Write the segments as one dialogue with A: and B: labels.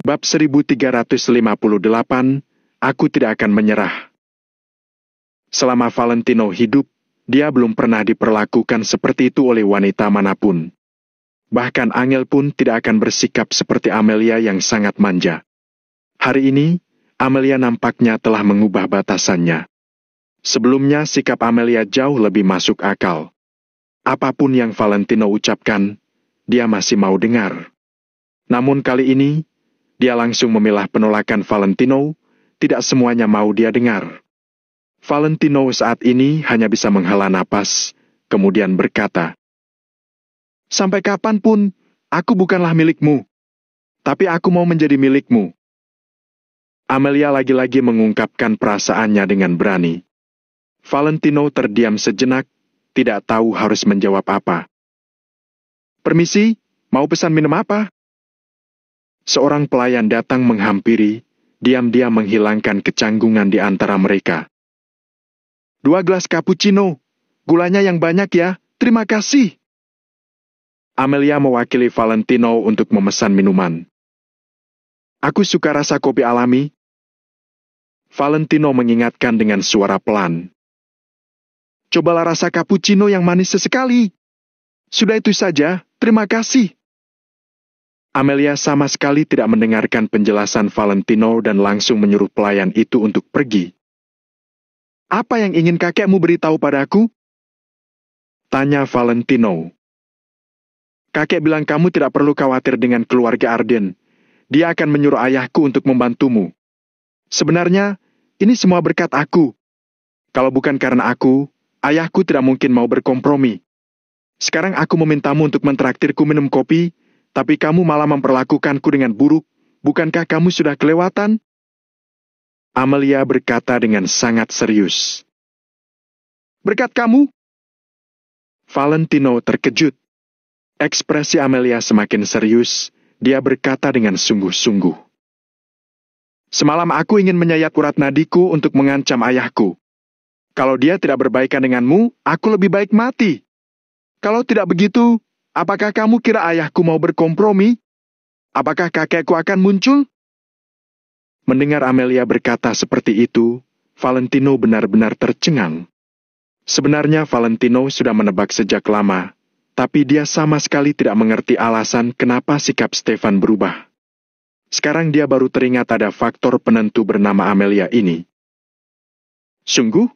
A: Bab 1358, Aku Tidak Akan Menyerah. Selama Valentino hidup, dia belum pernah diperlakukan seperti itu oleh wanita manapun. Bahkan Angel pun tidak akan bersikap seperti Amelia yang sangat manja. Hari ini, Amelia nampaknya telah mengubah batasannya. Sebelumnya sikap Amelia jauh lebih masuk akal. Apapun yang Valentino ucapkan, dia masih mau dengar. Namun kali ini, dia langsung memilah penolakan Valentino, tidak semuanya mau dia dengar. Valentino saat ini hanya bisa menghela napas, kemudian berkata, "Sampai kapanpun, aku bukanlah milikmu, tapi aku mau menjadi milikmu." Amelia lagi-lagi mengungkapkan perasaannya dengan berani. Valentino terdiam sejenak, tidak tahu harus menjawab apa. "Permisi, mau pesan minum apa?" Seorang pelayan datang menghampiri, diam-diam menghilangkan kecanggungan di antara mereka. "2 gelas cappuccino, gulanya yang banyak ya, terima kasih." Amelia mewakili Valentino untuk memesan minuman. "Aku suka rasa kopi alami." Valentino mengingatkan dengan suara pelan. "Cobalah rasa cappuccino yang manis sesekali." "Sudah itu saja, terima kasih." Amelia sama sekali tidak mendengarkan penjelasan Valentino dan langsung menyuruh pelayan itu untuk pergi. "Apa yang ingin kakekmu beritahu padaku?" tanya Valentino. "Kakek bilang kamu tidak perlu khawatir dengan keluarga Arden. Dia akan menyuruh ayahku untuk membantumu. Sebenarnya, ini semua berkat aku. Kalau bukan karena aku, ayahku tidak mungkin mau berkompromi. Sekarang aku memintamu untuk mentraktirku minum kopi, tapi kamu malah memperlakukanku dengan buruk. Bukankah kamu sudah kelewatan?" Amelia berkata dengan sangat serius. "Berkat kamu?" Valentino terkejut. Ekspresi Amelia semakin serius, dia berkata dengan sungguh-sungguh. "Semalam aku ingin menyayat urat nadiku untuk mengancam ayahku. Kalau dia tidak berbaikan denganmu, aku lebih baik mati. Kalau tidak begitu, apakah kamu kira ayahku mau berkompromi? Apakah kakekku akan muncul?" Mendengar Amelia berkata seperti itu, Valentino benar-benar tercengang. Sebenarnya Valentino sudah menebak sejak lama, tapi dia sama sekali tidak mengerti alasan kenapa sikap Stefan berubah. Sekarang dia baru teringat ada faktor penentu bernama Amelia ini. "Sungguh?"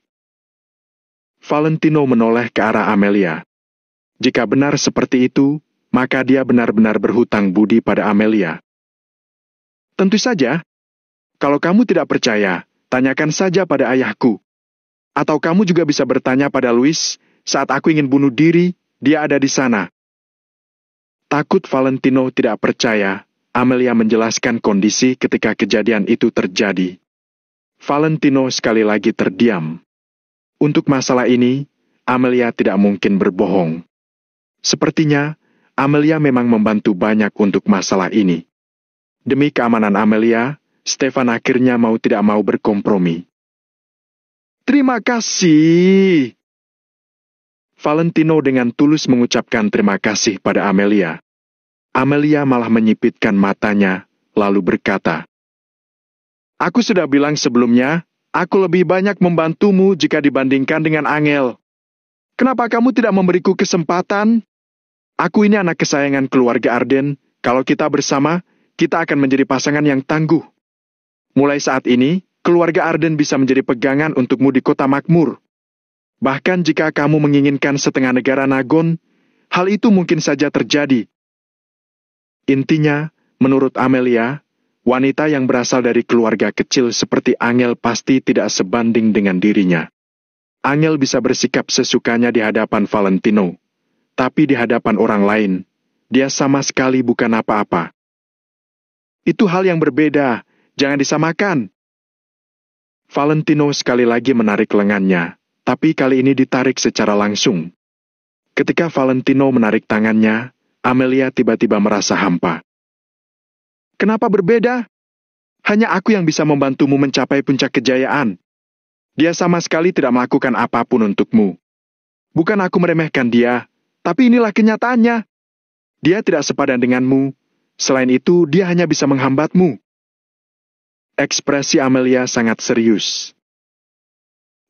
A: Valentino menoleh ke arah Amelia. Jika benar seperti itu, maka dia benar-benar berhutang budi pada Amelia. "Tentu saja. Kalau kamu tidak percaya, tanyakan saja pada ayahku. Atau kamu juga bisa bertanya pada Louis, saat aku ingin bunuh diri, dia ada di sana." Takut Valentino tidak percaya, Amelia menjelaskan kondisi ketika kejadian itu terjadi. Valentino sekali lagi terdiam. Untuk masalah ini, Amelia tidak mungkin berbohong. Sepertinya, Amelia memang membantu banyak untuk masalah ini. Demi keamanan Amelia, Stefan akhirnya mau tidak mau berkompromi. "Terima kasih." Valentino dengan tulus mengucapkan terima kasih pada Amelia. Amelia malah menyipitkan matanya, lalu berkata, "Aku sudah bilang sebelumnya, aku lebih banyak membantumu jika dibandingkan dengan Angel. Kenapa kamu tidak memberiku kesempatan? Aku ini anak kesayangan keluarga Arden. Kalau kita bersama, kita akan menjadi pasangan yang tangguh. Mulai saat ini, keluarga Arden bisa menjadi pegangan untukmu di kota makmur. Bahkan jika kamu menginginkan setengah negara Nagon, hal itu mungkin saja terjadi." Intinya, menurut Amelia, wanita yang berasal dari keluarga kecil seperti Angel pasti tidak sebanding dengan dirinya. Angel bisa bersikap sesukanya di hadapan Valentino, tapi di hadapan orang lain, dia sama sekali bukan apa-apa. Itu hal yang berbeda, jangan disamakan. Valentino sekali lagi menarik lengannya, tapi kali ini ditarik secara langsung. Ketika Valentino menarik tangannya, Amelia tiba-tiba merasa hampa. Kenapa berbeda? Hanya aku yang bisa membantumu mencapai puncak kejayaan. Dia sama sekali tidak melakukan apapun untukmu. Bukan aku meremehkan dia, tapi inilah kenyataannya. Dia tidak sepadan denganmu. Selain itu, dia hanya bisa menghambatmu. Ekspresi Amelia sangat serius.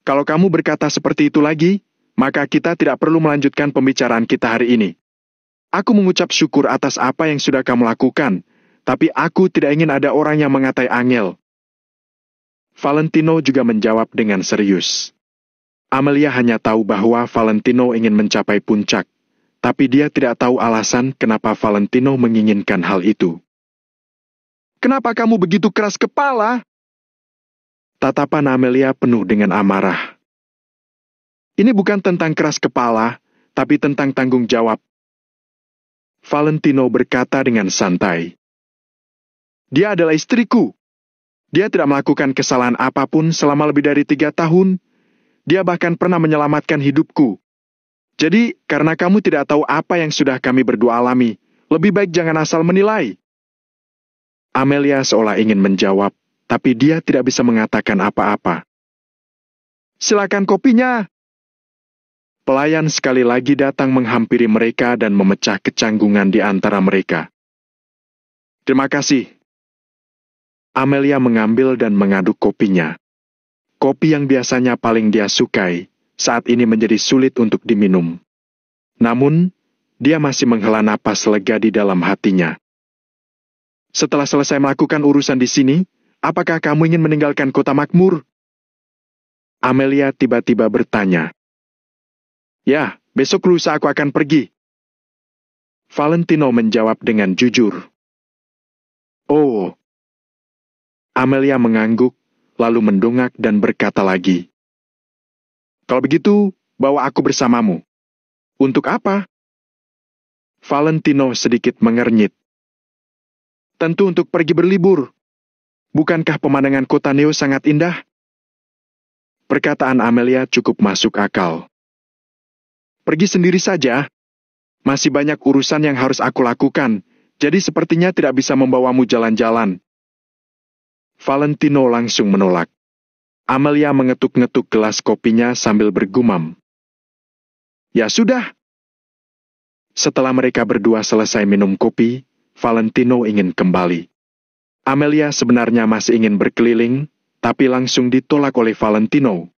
A: Kalau kamu berkata seperti itu lagi, maka kita tidak perlu melanjutkan pembicaraan kita hari ini. Aku mengucap syukur atas apa yang sudah kamu lakukan, tapi aku tidak ingin ada orang yang mengatai Angel. Valentino juga menjawab dengan serius. Amelia hanya tahu bahwa Valentino ingin mencapai puncak, tapi dia tidak tahu alasan kenapa Valentino menginginkan hal itu. Kenapa kamu begitu keras kepala? Tatapan Amelia penuh dengan amarah. Ini bukan tentang keras kepala, tapi tentang tanggung jawab. Valentino berkata dengan santai. Dia adalah istriku. Dia tidak melakukan kesalahan apapun selama lebih dari 3 tahun. Dia bahkan pernah menyelamatkan hidupku. Jadi, karena kamu tidak tahu apa yang sudah kami berdua alami, lebih baik jangan asal menilai. Amelia seolah ingin menjawab, tapi dia tidak bisa mengatakan apa-apa. Silakan kopinya. Pelayan sekali lagi datang menghampiri mereka dan memecah kecanggungan di antara mereka. Terima kasih. Amelia mengambil dan mengaduk kopinya. Kopi yang biasanya paling dia sukai, saat ini menjadi sulit untuk diminum. Namun, dia masih menghela napas lega di dalam hatinya. Setelah selesai melakukan urusan di sini, apakah kamu ingin meninggalkan kota makmur? Amelia tiba-tiba bertanya. Ya, besok lusa aku akan pergi. Valentino menjawab dengan jujur. Oh. Amelia mengangguk, lalu mendongak dan berkata lagi. Kalau begitu, bawa aku bersamamu. Untuk apa? Valentino sedikit mengernyit. Tentu untuk pergi berlibur. Bukankah pemandangan kota Neo sangat indah? Perkataan Amelia cukup masuk akal. Pergi sendiri saja. Masih banyak urusan yang harus aku lakukan, jadi sepertinya tidak bisa membawamu jalan-jalan. Valentino langsung menolak. Amelia mengetuk-ngetuk gelas kopinya sambil bergumam. Ya sudah. Setelah mereka berdua selesai minum kopi, Valentino ingin kembali. Amelia sebenarnya masih ingin berkeliling, tapi langsung ditolak oleh Valentino.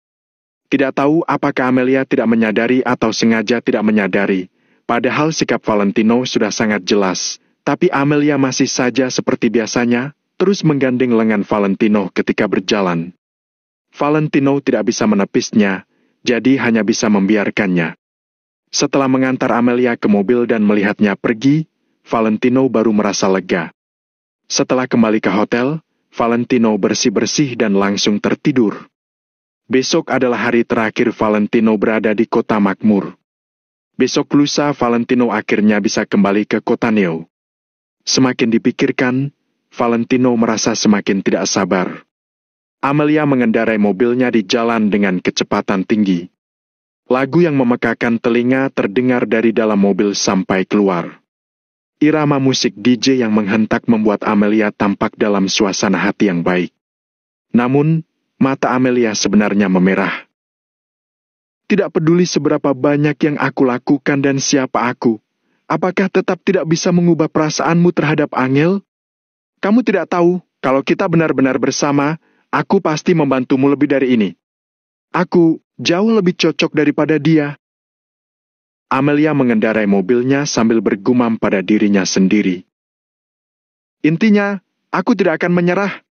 A: Tidak tahu apakah Amelia tidak menyadari atau sengaja tidak menyadari, padahal sikap Valentino sudah sangat jelas, tapi Amelia masih saja seperti biasanya, terus menggandeng lengan Valentino ketika berjalan. Valentino tidak bisa menepisnya, jadi hanya bisa membiarkannya. Setelah mengantar Amelia ke mobil dan melihatnya pergi, Valentino baru merasa lega. Setelah kembali ke hotel, Valentino bersih-bersih dan langsung tertidur. Besok adalah hari terakhir Valentino berada di kota makmur. Besok lusa Valentino akhirnya bisa kembali ke kota Neo. Semakin dipikirkan, Valentino merasa semakin tidak sabar. Amelia mengendarai mobilnya di jalan dengan kecepatan tinggi. Lagu yang memekakan telinga terdengar dari dalam mobil sampai keluar. Irama musik DJ yang menghentak membuat Amelia tampak dalam suasana hati yang baik. Namun, mata Amelia sebenarnya memerah. Tidak peduli seberapa banyak yang aku lakukan dan siapa aku, apakah tetap tidak bisa mengubah perasaanmu terhadap Angel? Kamu tidak tahu, kalau kita benar-benar bersama, aku pasti membantumu lebih dari ini. Aku jauh lebih cocok daripada dia. Amelia mengendarai mobilnya sambil bergumam pada dirinya sendiri. Intinya, aku tidak akan menyerah.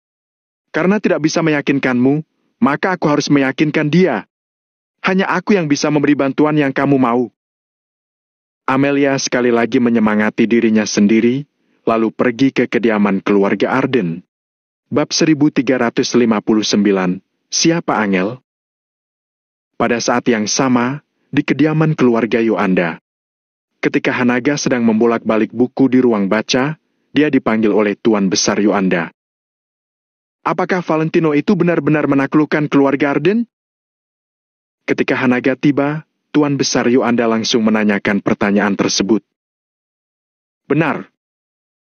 A: Karena tidak bisa meyakinkanmu, maka aku harus meyakinkan dia. Hanya aku yang bisa memberi bantuan yang kamu mau. Amelia sekali lagi menyemangati dirinya sendiri, lalu pergi ke kediaman keluarga Arden. Bab 1359, Siapa Angel? Pada saat yang sama, di kediaman keluarga Yuanda. Ketika Hanaga sedang membolak-balik buku di ruang baca, dia dipanggil oleh Tuan Besar Yuanda. Apakah Valentino itu benar-benar menaklukkan keluarga Arden? Ketika Hanaga tiba, Tuan Besar Yuanda langsung menanyakan pertanyaan tersebut. Benar.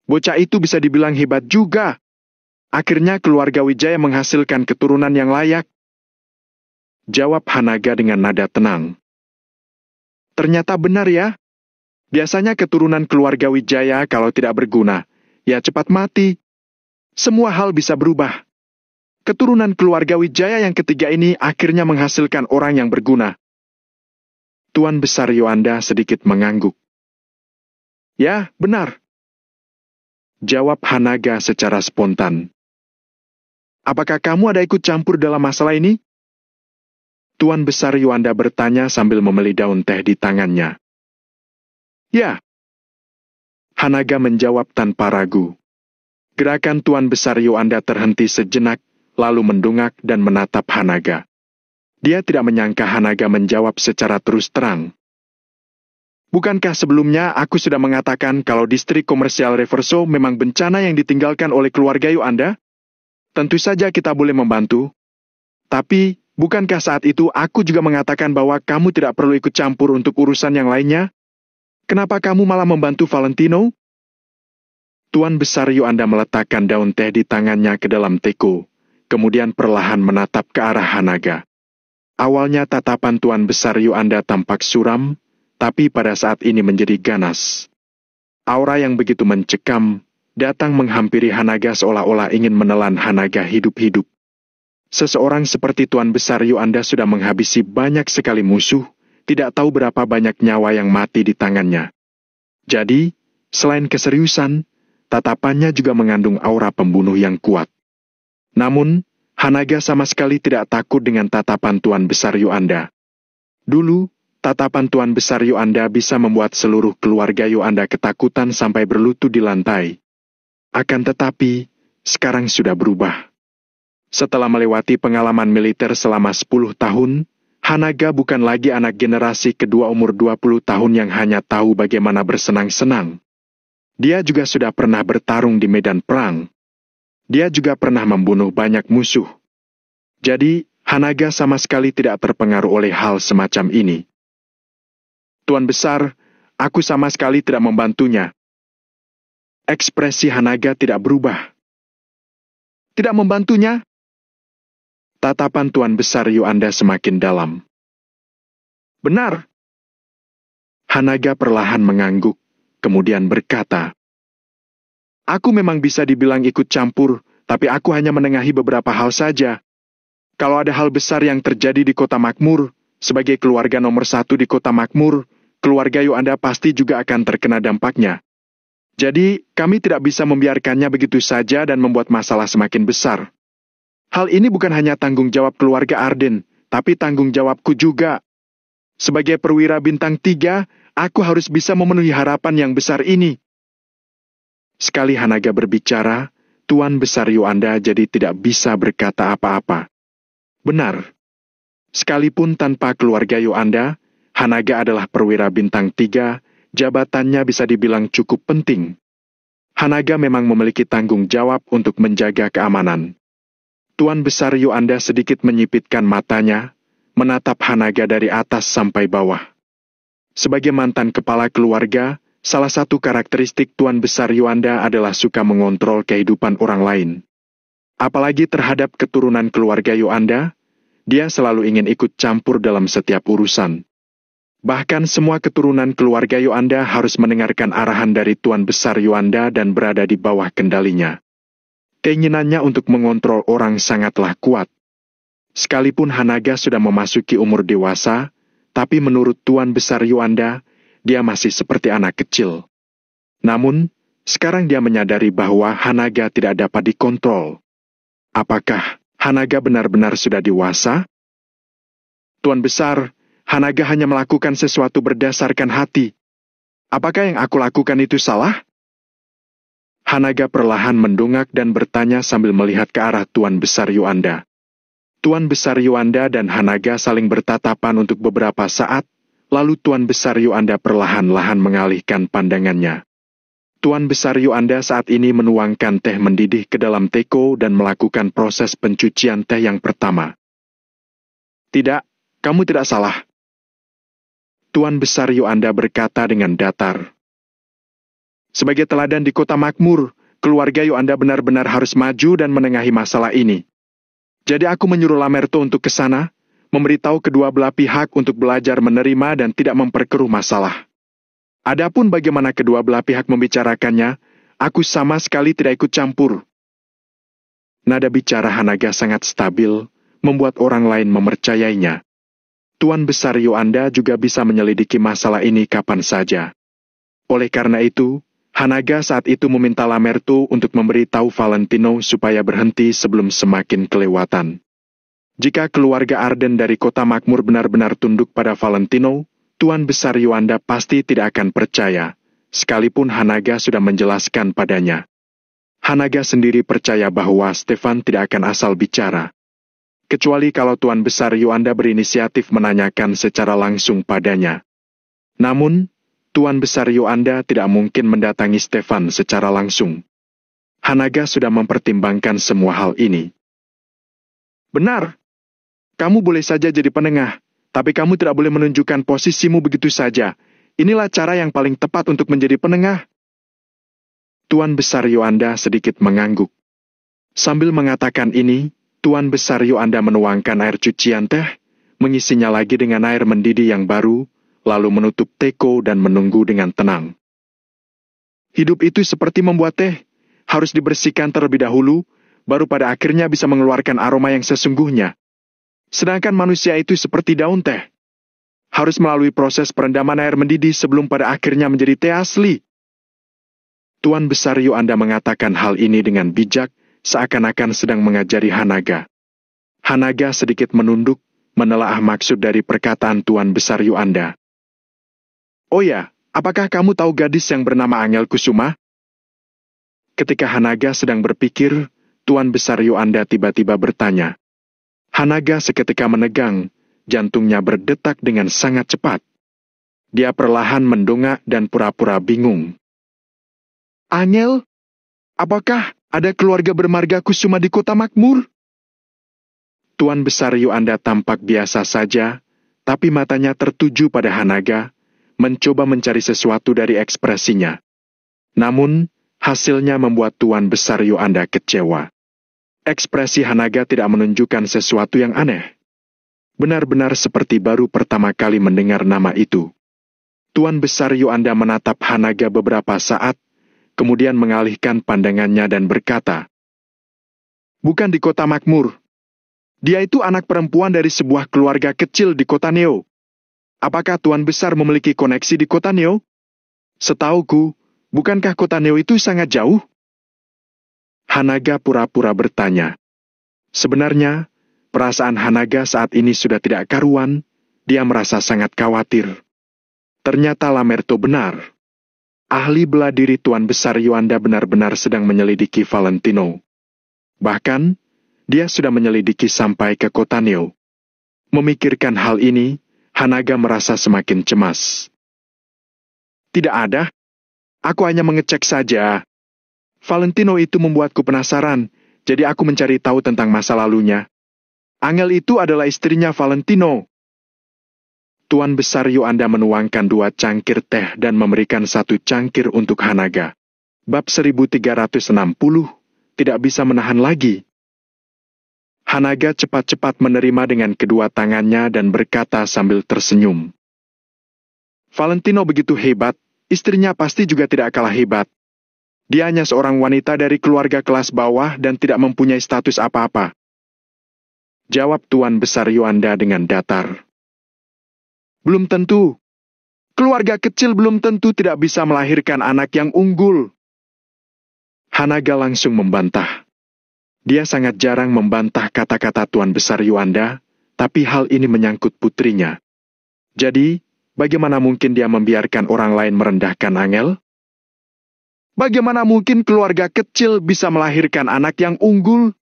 A: Bocah itu bisa dibilang hebat juga. Akhirnya keluarga Wijaya menghasilkan keturunan yang layak. Jawab Hanaga dengan nada tenang. Ternyata benar ya. Biasanya keturunan keluarga Wijaya kalau tidak berguna, ya cepat mati. Semua hal bisa berubah. Keturunan keluarga Wijaya yang ketiga ini akhirnya menghasilkan orang yang berguna. Tuan Besar Yuanda sedikit mengangguk. Ya, benar. Jawab Hanaga secara spontan. Apakah kamu ada ikut campur dalam masalah ini? Tuan Besar Yuanda bertanya sambil memeli daun teh di tangannya. Ya. Hanaga menjawab tanpa ragu. Gerakan Tuan Besar Yuanda terhenti sejenak, lalu mendongak dan menatap Hanaga. Dia tidak menyangka Hanaga menjawab secara terus terang. Bukankah sebelumnya aku sudah mengatakan kalau distrik komersial Reverso memang bencana yang ditinggalkan oleh keluarga Yuanda? Tentu saja kita boleh membantu. Tapi, bukankah saat itu aku juga mengatakan bahwa kamu tidak perlu ikut campur untuk urusan yang lainnya? Kenapa kamu malah membantu Valentino? Tuan Besar Yuanda meletakkan daun teh di tangannya ke dalam teko, kemudian perlahan menatap ke arah Hanaga. Awalnya tatapan Tuan Besar Yuanda tampak suram, tapi pada saat ini menjadi ganas. Aura yang begitu mencekam, datang menghampiri Hanaga seolah-olah ingin menelan Hanaga hidup-hidup. Seseorang seperti Tuan Besar Yuanda sudah menghabisi banyak sekali musuh, tidak tahu berapa banyak nyawa yang mati di tangannya. Jadi, selain keseriusan, tatapannya juga mengandung aura pembunuh yang kuat. Namun, Hanaga sama sekali tidak takut dengan tatapan Tuan Besar Yuanda. Dulu, tatapan Tuan Besar Yuanda bisa membuat seluruh keluarga Yuanda ketakutan sampai berlutut di lantai. Akan tetapi, sekarang sudah berubah. Setelah melewati pengalaman militer selama 10 tahun, Hanaga bukan lagi anak generasi kedua umur 20 tahun yang hanya tahu bagaimana bersenang-senang. Dia juga sudah pernah bertarung di medan perang. Dia juga pernah membunuh banyak musuh. Jadi, Hanaga sama sekali tidak terpengaruh oleh hal semacam ini. Tuan Besar, aku sama sekali tidak membantunya. Ekspresi Hanaga tidak berubah. Tidak membantunya? Tatapan Tuan Besar Yuanda semakin dalam. Benar. Hanaga perlahan mengangguk, kemudian berkata, Aku memang bisa dibilang ikut campur, tapi aku hanya menengahi beberapa hal saja. Kalau ada hal besar yang terjadi di kota makmur, sebagai keluarga nomor 1 di kota makmur, keluarga Yuanda pasti juga akan terkena dampaknya. Jadi, kami tidak bisa membiarkannya begitu saja dan membuat masalah semakin besar. Hal ini bukan hanya tanggung jawab keluarga Arden, tapi tanggung jawabku juga. Sebagai perwira bintang 3, aku harus bisa memenuhi harapan yang besar ini. Sekali Hanaga berbicara, Tuan Besar Yuanda jadi tidak bisa berkata apa-apa. Benar. Sekalipun tanpa keluarga Yuanda, Hanaga adalah perwira bintang 3, jabatannya bisa dibilang cukup penting. Hanaga memang memiliki tanggung jawab untuk menjaga keamanan. Tuan Besar Yuanda sedikit menyipitkan matanya, menatap Hanaga dari atas sampai bawah. Sebagai mantan kepala keluarga, salah satu karakteristik Tuan Besar Yuanda adalah suka mengontrol kehidupan orang lain. Apalagi terhadap keturunan keluarga Yuanda, dia selalu ingin ikut campur dalam setiap urusan. Bahkan semua keturunan keluarga Yuanda harus mendengarkan arahan dari Tuan Besar Yuanda dan berada di bawah kendalinya. Keinginannya untuk mengontrol orang sangatlah kuat. Sekalipun Hanaga sudah memasuki umur dewasa, tapi menurut Tuan Besar Yuanda, dia masih seperti anak kecil. Namun, sekarang dia menyadari bahwa Hanaga tidak dapat dikontrol. Apakah Hanaga benar-benar sudah dewasa? Tuan Besar, Hanaga hanya melakukan sesuatu berdasarkan hati. Apakah yang aku lakukan itu salah? Hanaga perlahan mendongak dan bertanya sambil melihat ke arah Tuan Besar Yuanda. Tuan Besar Yuanda dan Hanaga saling bertatapan untuk beberapa saat, lalu Tuan Besar Yuanda perlahan-lahan mengalihkan pandangannya. Tuan Besar Yuanda saat ini menuangkan teh mendidih ke dalam teko dan melakukan proses pencucian teh yang pertama. Tidak, kamu tidak salah. Tuan Besar Yuanda berkata dengan datar. Sebagai teladan di kota makmur, keluarga Yuanda benar-benar harus maju dan menengahi masalah ini. Jadi aku menyuruh Lamerto untuk ke sana, memberitahu kedua belah pihak untuk belajar menerima dan tidak memperkeruh masalah. Adapun bagaimana kedua belah pihak membicarakannya, aku sama sekali tidak ikut campur. Nada bicara Hanaga sangat stabil, membuat orang lain mempercayainya. Tuan Besar Yuanda juga bisa menyelidiki masalah ini kapan saja. Oleh karena itu, Hanaga saat itu meminta Lamerto untuk memberitahu Valentino supaya berhenti sebelum semakin kelewatan. Jika keluarga Arden dari kota makmur benar-benar tunduk pada Valentino, Tuan Besar Yuanda pasti tidak akan percaya, sekalipun Hanaga sudah menjelaskan padanya. Hanaga sendiri percaya bahwa Stefan tidak akan asal bicara. Kecuali kalau Tuan Besar Yuanda berinisiatif menanyakan secara langsung padanya. Namun, Tuan Besar Yuanda tidak mungkin mendatangi Stefan secara langsung. Hanaga sudah mempertimbangkan semua hal ini. Benar, kamu boleh saja jadi penengah, tapi kamu tidak boleh menunjukkan posisimu begitu saja. Inilah cara yang paling tepat untuk menjadi penengah. Tuan Besar Yuanda sedikit mengangguk. Sambil mengatakan ini, Tuan Besar Yuanda menuangkan air cucian teh, mengisinya lagi dengan air mendidih yang baru, lalu menutup teko dan menunggu dengan tenang. Hidup itu seperti membuat teh, harus dibersihkan terlebih dahulu, baru pada akhirnya bisa mengeluarkan aroma yang sesungguhnya. Sedangkan manusia itu seperti daun teh, harus melalui proses perendaman air mendidih sebelum pada akhirnya menjadi teh asli. Tuan Besar Yuanda mengatakan hal ini dengan bijak, seakan-akan sedang mengajari Hanaga. Hanaga sedikit menunduk, menelaah maksud dari perkataan Tuan Besar Yuanda. Oh ya, apakah kamu tahu gadis yang bernama Angel Kusuma? Ketika Hanaga sedang berpikir, Tuan Besar Yuanda tiba-tiba bertanya. Hanaga seketika menegang, jantungnya berdetak dengan sangat cepat. Dia perlahan mendongak dan pura-pura bingung. Angel? Apakah ada keluarga bermarga Kusuma di kota makmur? Tuan Besar Yuanda tampak biasa saja, tapi matanya tertuju pada Hanaga, mencoba mencari sesuatu dari ekspresinya. Namun, hasilnya membuat Tuan Besar Yuanda kecewa. Ekspresi Hanaga tidak menunjukkan sesuatu yang aneh. Benar-benar seperti baru pertama kali mendengar nama itu. Tuan Besar Yuanda menatap Hanaga beberapa saat, kemudian mengalihkan pandangannya dan berkata, bukan di kota makmur. Dia itu anak perempuan dari sebuah keluarga kecil di kota Neo. Apakah Tuan Besar memiliki koneksi di kota Neo? Setauku, bukankah kota Neo itu sangat jauh? Hanaga pura-pura bertanya. Sebenarnya, perasaan Hanaga saat ini sudah tidak karuan, dia merasa sangat khawatir. Ternyata Lamerto benar. Ahli bela diri Tuan Besar Yuanda benar-benar sedang menyelidiki Valentino. Bahkan, dia sudah menyelidiki sampai ke kota Neo. Memikirkan hal ini, Hanaga merasa semakin cemas. Tidak ada. Aku hanya mengecek saja. Valentino itu membuatku penasaran, jadi aku mencari tahu tentang masa lalunya. Angel itu adalah istrinya Valentino. Tuan Besar Yuanda menuangkan 2 cangkir teh dan memberikan 1 cangkir untuk Hanaga. Bab 1360, tidak bisa menahan lagi. Hanaga cepat-cepat menerima dengan kedua tangannya dan berkata sambil tersenyum. Valentino begitu hebat, istrinya pasti juga tidak kalah hebat. Dia hanya seorang wanita dari keluarga kelas bawah dan tidak mempunyai status apa-apa. Jawab Tuan Besar Yuanda dengan datar. Belum tentu. Keluarga kecil belum tentu tidak bisa melahirkan anak yang unggul. Hanaga langsung membantah. Dia sangat jarang membantah kata-kata Tuan Besar Yuanda, tapi hal ini menyangkut putrinya. Jadi, bagaimana mungkin dia membiarkan orang lain merendahkan Angel? Bagaimana mungkin keluarga kecil bisa melahirkan anak yang unggul?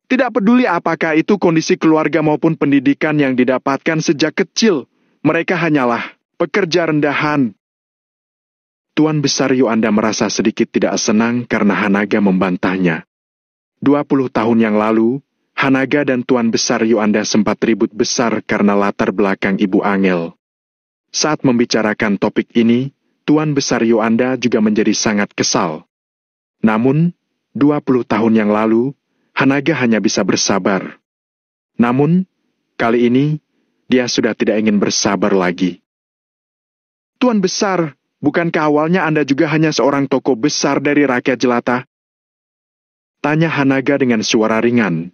A: Tidak peduli apakah itu kondisi keluarga maupun pendidikan yang didapatkan sejak kecil, mereka hanyalah pekerja rendahan. Tuan Besar Yuanda merasa sedikit tidak senang karena Hanaga membantahnya. 20 tahun yang lalu, Hanaga dan Tuan Besar Yuanda sempat ribut besar karena latar belakang Ibu Angel. Saat membicarakan topik ini, Tuan Besar Yuanda juga menjadi sangat kesal. Namun, 20 tahun yang lalu, Hanaga hanya bisa bersabar. Namun, kali ini, dia sudah tidak ingin bersabar lagi. Tuan Besar, bukankah awalnya Anda juga hanya seorang tokoh besar dari rakyat jelata? Tanya Hanaga dengan suara ringan.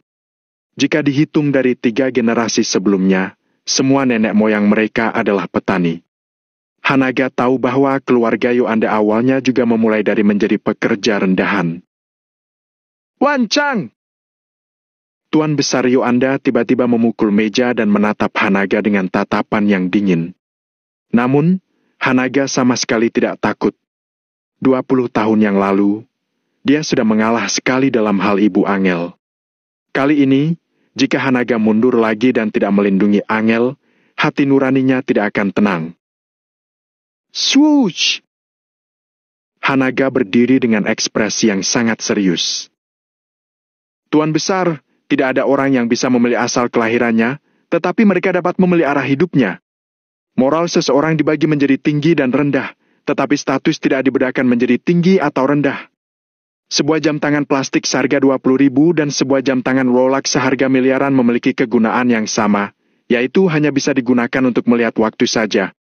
A: Jika dihitung dari 3 generasi sebelumnya, semua nenek moyang mereka adalah petani. Hanaga tahu bahwa keluarga Yuanda awalnya juga memulai dari menjadi pekerja rendahan. Wancang! Tuan Besar Yuanda tiba-tiba memukul meja dan menatap Hanaga dengan tatapan yang dingin. Namun, Hanaga sama sekali tidak takut. 20 tahun yang lalu, dia sudah mengalah sekali dalam hal Ibu Angel. Kali ini, jika Hanaga mundur lagi dan tidak melindungi Angel, hati nuraninya tidak akan tenang. Swoosh! Hanaga berdiri dengan ekspresi yang sangat serius. Tuan Besar, tidak ada orang yang bisa memilih asal kelahirannya, tetapi mereka dapat memilih arah hidupnya. Moral seseorang dibagi menjadi tinggi dan rendah, tetapi status tidak dibedakan menjadi tinggi atau rendah. Sebuah jam tangan plastik seharga 20.000 dan sebuah jam tangan Rolex seharga miliaran memiliki kegunaan yang sama, yaitu hanya bisa digunakan untuk melihat waktu saja.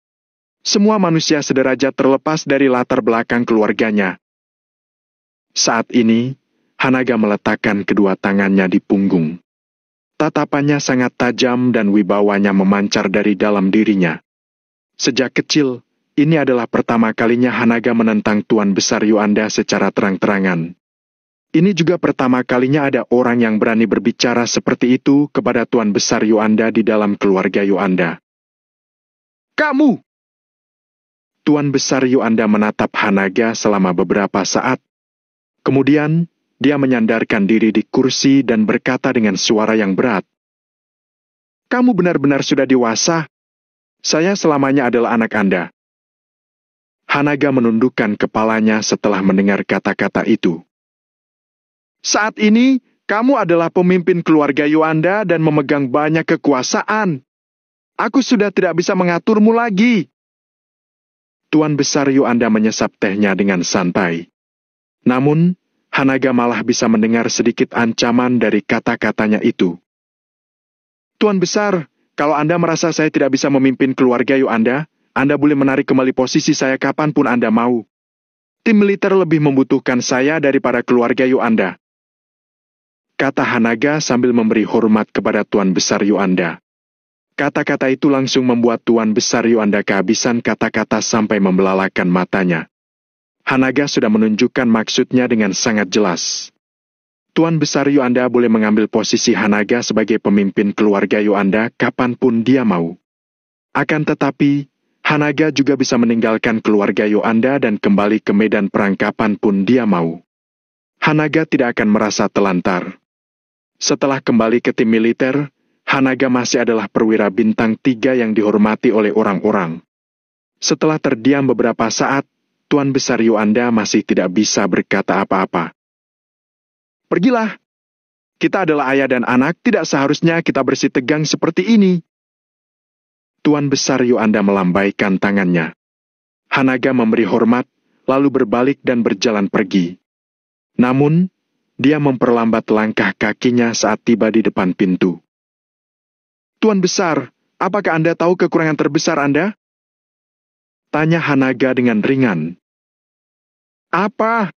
A: Semua manusia sederajat terlepas dari latar belakang keluarganya. Saat ini, Hanaga meletakkan kedua tangannya di punggung. Tatapannya sangat tajam dan wibawanya memancar dari dalam dirinya. Sejak kecil, ini adalah pertama kalinya Hanaga menentang Tuan Besar Yuanda secara terang-terangan. Ini juga pertama kalinya ada orang yang berani berbicara seperti itu kepada Tuan Besar Yuanda di dalam keluarga Yuanda. Kamu! Tuan Besar Yuanda menatap Hanaga selama beberapa saat. Kemudian, dia menyandarkan diri di kursi dan berkata dengan suara yang berat. Kamu benar-benar sudah dewasa. Saya selamanya adalah anak Anda. Hanaga menundukkan kepalanya setelah mendengar kata-kata itu. Saat ini, kamu adalah pemimpin keluarga Yuanda dan memegang banyak kekuasaan. Aku sudah tidak bisa mengaturmu lagi. Tuan Besar Yuanda menyesap tehnya dengan santai. Namun, Hanaga malah bisa mendengar sedikit ancaman dari kata-katanya itu. Tuan Besar, kalau Anda merasa saya tidak bisa memimpin keluarga Yuanda, Anda boleh menarik kembali posisi saya kapanpun Anda mau. Tim militer lebih membutuhkan saya daripada keluarga Yuanda. Kata Hanaga sambil memberi hormat kepada Tuan Besar Yuanda. Kata-kata itu langsung membuat Tuan Besar Yuanda kehabisan kata-kata sampai membelalakan matanya. Hanaga sudah menunjukkan maksudnya dengan sangat jelas. Tuan Besar Yuanda boleh mengambil posisi Hanaga sebagai pemimpin keluarga Yuanda kapanpun dia mau. Akan tetapi, Hanaga juga bisa meninggalkan keluarga Yuanda dan kembali ke medan perang kapanpun dia mau. Hanaga tidak akan merasa telantar. Setelah kembali ke tim militer, Hanaga masih adalah perwira bintang 3 yang dihormati oleh orang-orang. Setelah terdiam beberapa saat, Tuan Besar Yuanda masih tidak bisa berkata apa-apa. Pergilah. Kita adalah ayah dan anak, tidak seharusnya kita bersitegang seperti ini. Tuan Besar Yuanda melambaikan tangannya. Hanaga memberi hormat, lalu berbalik dan berjalan pergi. Namun, dia memperlambat langkah kakinya saat tiba di depan pintu. Tuan Besar, apakah Anda tahu kekurangan terbesar Anda? Tanya Hanaga dengan ringan. Apa?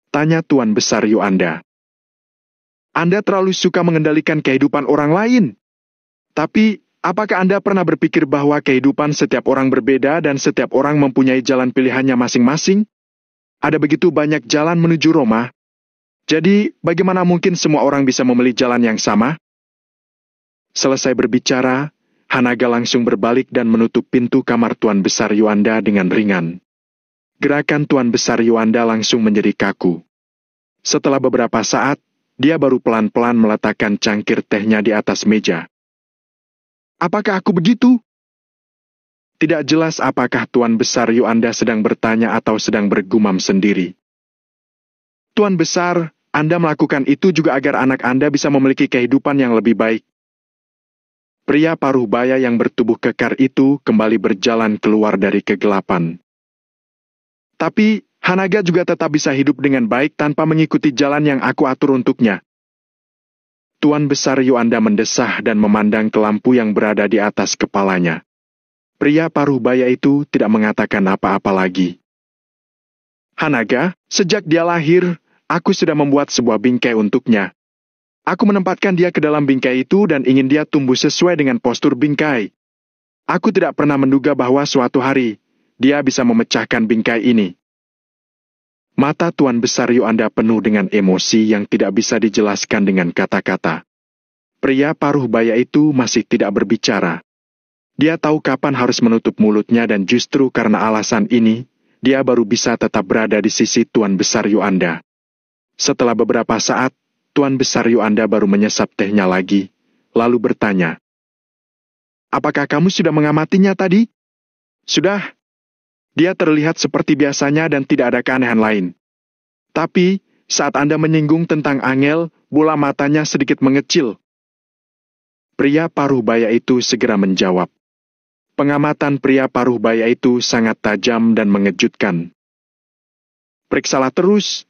A: Tanya Tuan Besar Yuanda. Anda terlalu suka mengendalikan kehidupan orang lain. Tapi, apakah Anda pernah berpikir bahwa kehidupan setiap orang berbeda dan setiap orang mempunyai jalan pilihannya masing-masing? Ada begitu banyak jalan menuju Roma. Jadi, bagaimana mungkin semua orang bisa memilih jalan yang sama? Selesai berbicara, Hanaga langsung berbalik dan menutup pintu kamar Tuan Besar Yuanda dengan ringan. Gerakan Tuan Besar Yuanda langsung menjadi kaku. Setelah beberapa saat, dia baru pelan-pelan meletakkan cangkir tehnya di atas meja. Apakah aku begitu? Tidak jelas apakah Tuan Besar Yuanda sedang bertanya atau sedang bergumam sendiri. Tuan Besar, Anda melakukan itu juga agar anak Anda bisa memiliki kehidupan yang lebih baik. Pria paruh baya yang bertubuh kekar itu kembali berjalan keluar dari kegelapan. Tapi, Hanaga juga tetap bisa hidup dengan baik tanpa mengikuti jalan yang aku atur untuknya. Tuan Besar Yuanda mendesah dan memandang ke lampu yang berada di atas kepalanya. Pria paruh baya itu tidak mengatakan apa-apa lagi. Hanaga, sejak dia lahir, aku sudah membuat sebuah bingkai untuknya. Aku menempatkan dia ke dalam bingkai itu dan ingin dia tumbuh sesuai dengan postur bingkai. Aku tidak pernah menduga bahwa suatu hari, dia bisa memecahkan bingkai ini. Mata Tuan Besar Yuanda penuh dengan emosi yang tidak bisa dijelaskan dengan kata-kata. Pria paruh baya itu masih tidak berbicara. Dia tahu kapan harus menutup mulutnya dan justru karena alasan ini, dia baru bisa tetap berada di sisi Tuan Besar Yuanda. Setelah beberapa saat, Tuan Besar Yuanda baru menyesap tehnya lagi, lalu bertanya, "Apakah kamu sudah mengamatinya tadi?" "Sudah." Dia terlihat seperti biasanya dan tidak ada keanehan lain. Tapi, saat Anda menyinggung tentang Angel, bola matanya sedikit mengecil. Pria paruh baya itu segera menjawab. Pengamatan pria paruh baya itu sangat tajam dan mengejutkan. "Periksalah terus.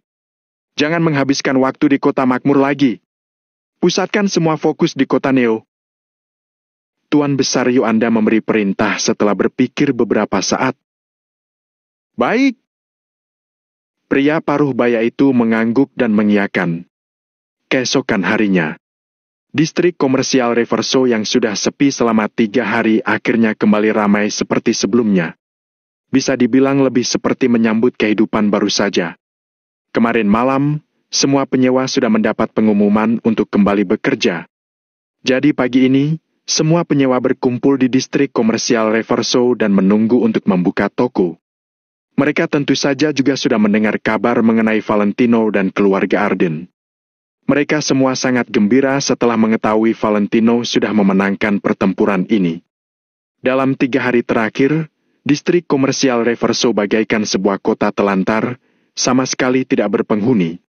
A: Jangan menghabiskan waktu di kota makmur lagi. Pusatkan semua fokus di kota Neo." Tuan Besar Yuanda memberi perintah setelah berpikir beberapa saat. "Baik." Pria paruh baya itu mengangguk dan mengiyakan. Keesokan harinya, distrik komersial Reverso yang sudah sepi selama 3 hari akhirnya kembali ramai seperti sebelumnya. Bisa dibilang lebih seperti menyambut kehidupan baru saja. Kemarin malam, semua penyewa sudah mendapat pengumuman untuk kembali bekerja. Jadi pagi ini, semua penyewa berkumpul di distrik komersial Reverso dan menunggu untuk membuka toko. Mereka tentu saja juga sudah mendengar kabar mengenai Valentino dan keluarga Arden. Mereka semua sangat gembira setelah mengetahui Valentino sudah memenangkan pertempuran ini. Dalam 3 hari terakhir, distrik komersial Reverso bagaikan sebuah kota telantar, sama sekali tidak berpenghuni.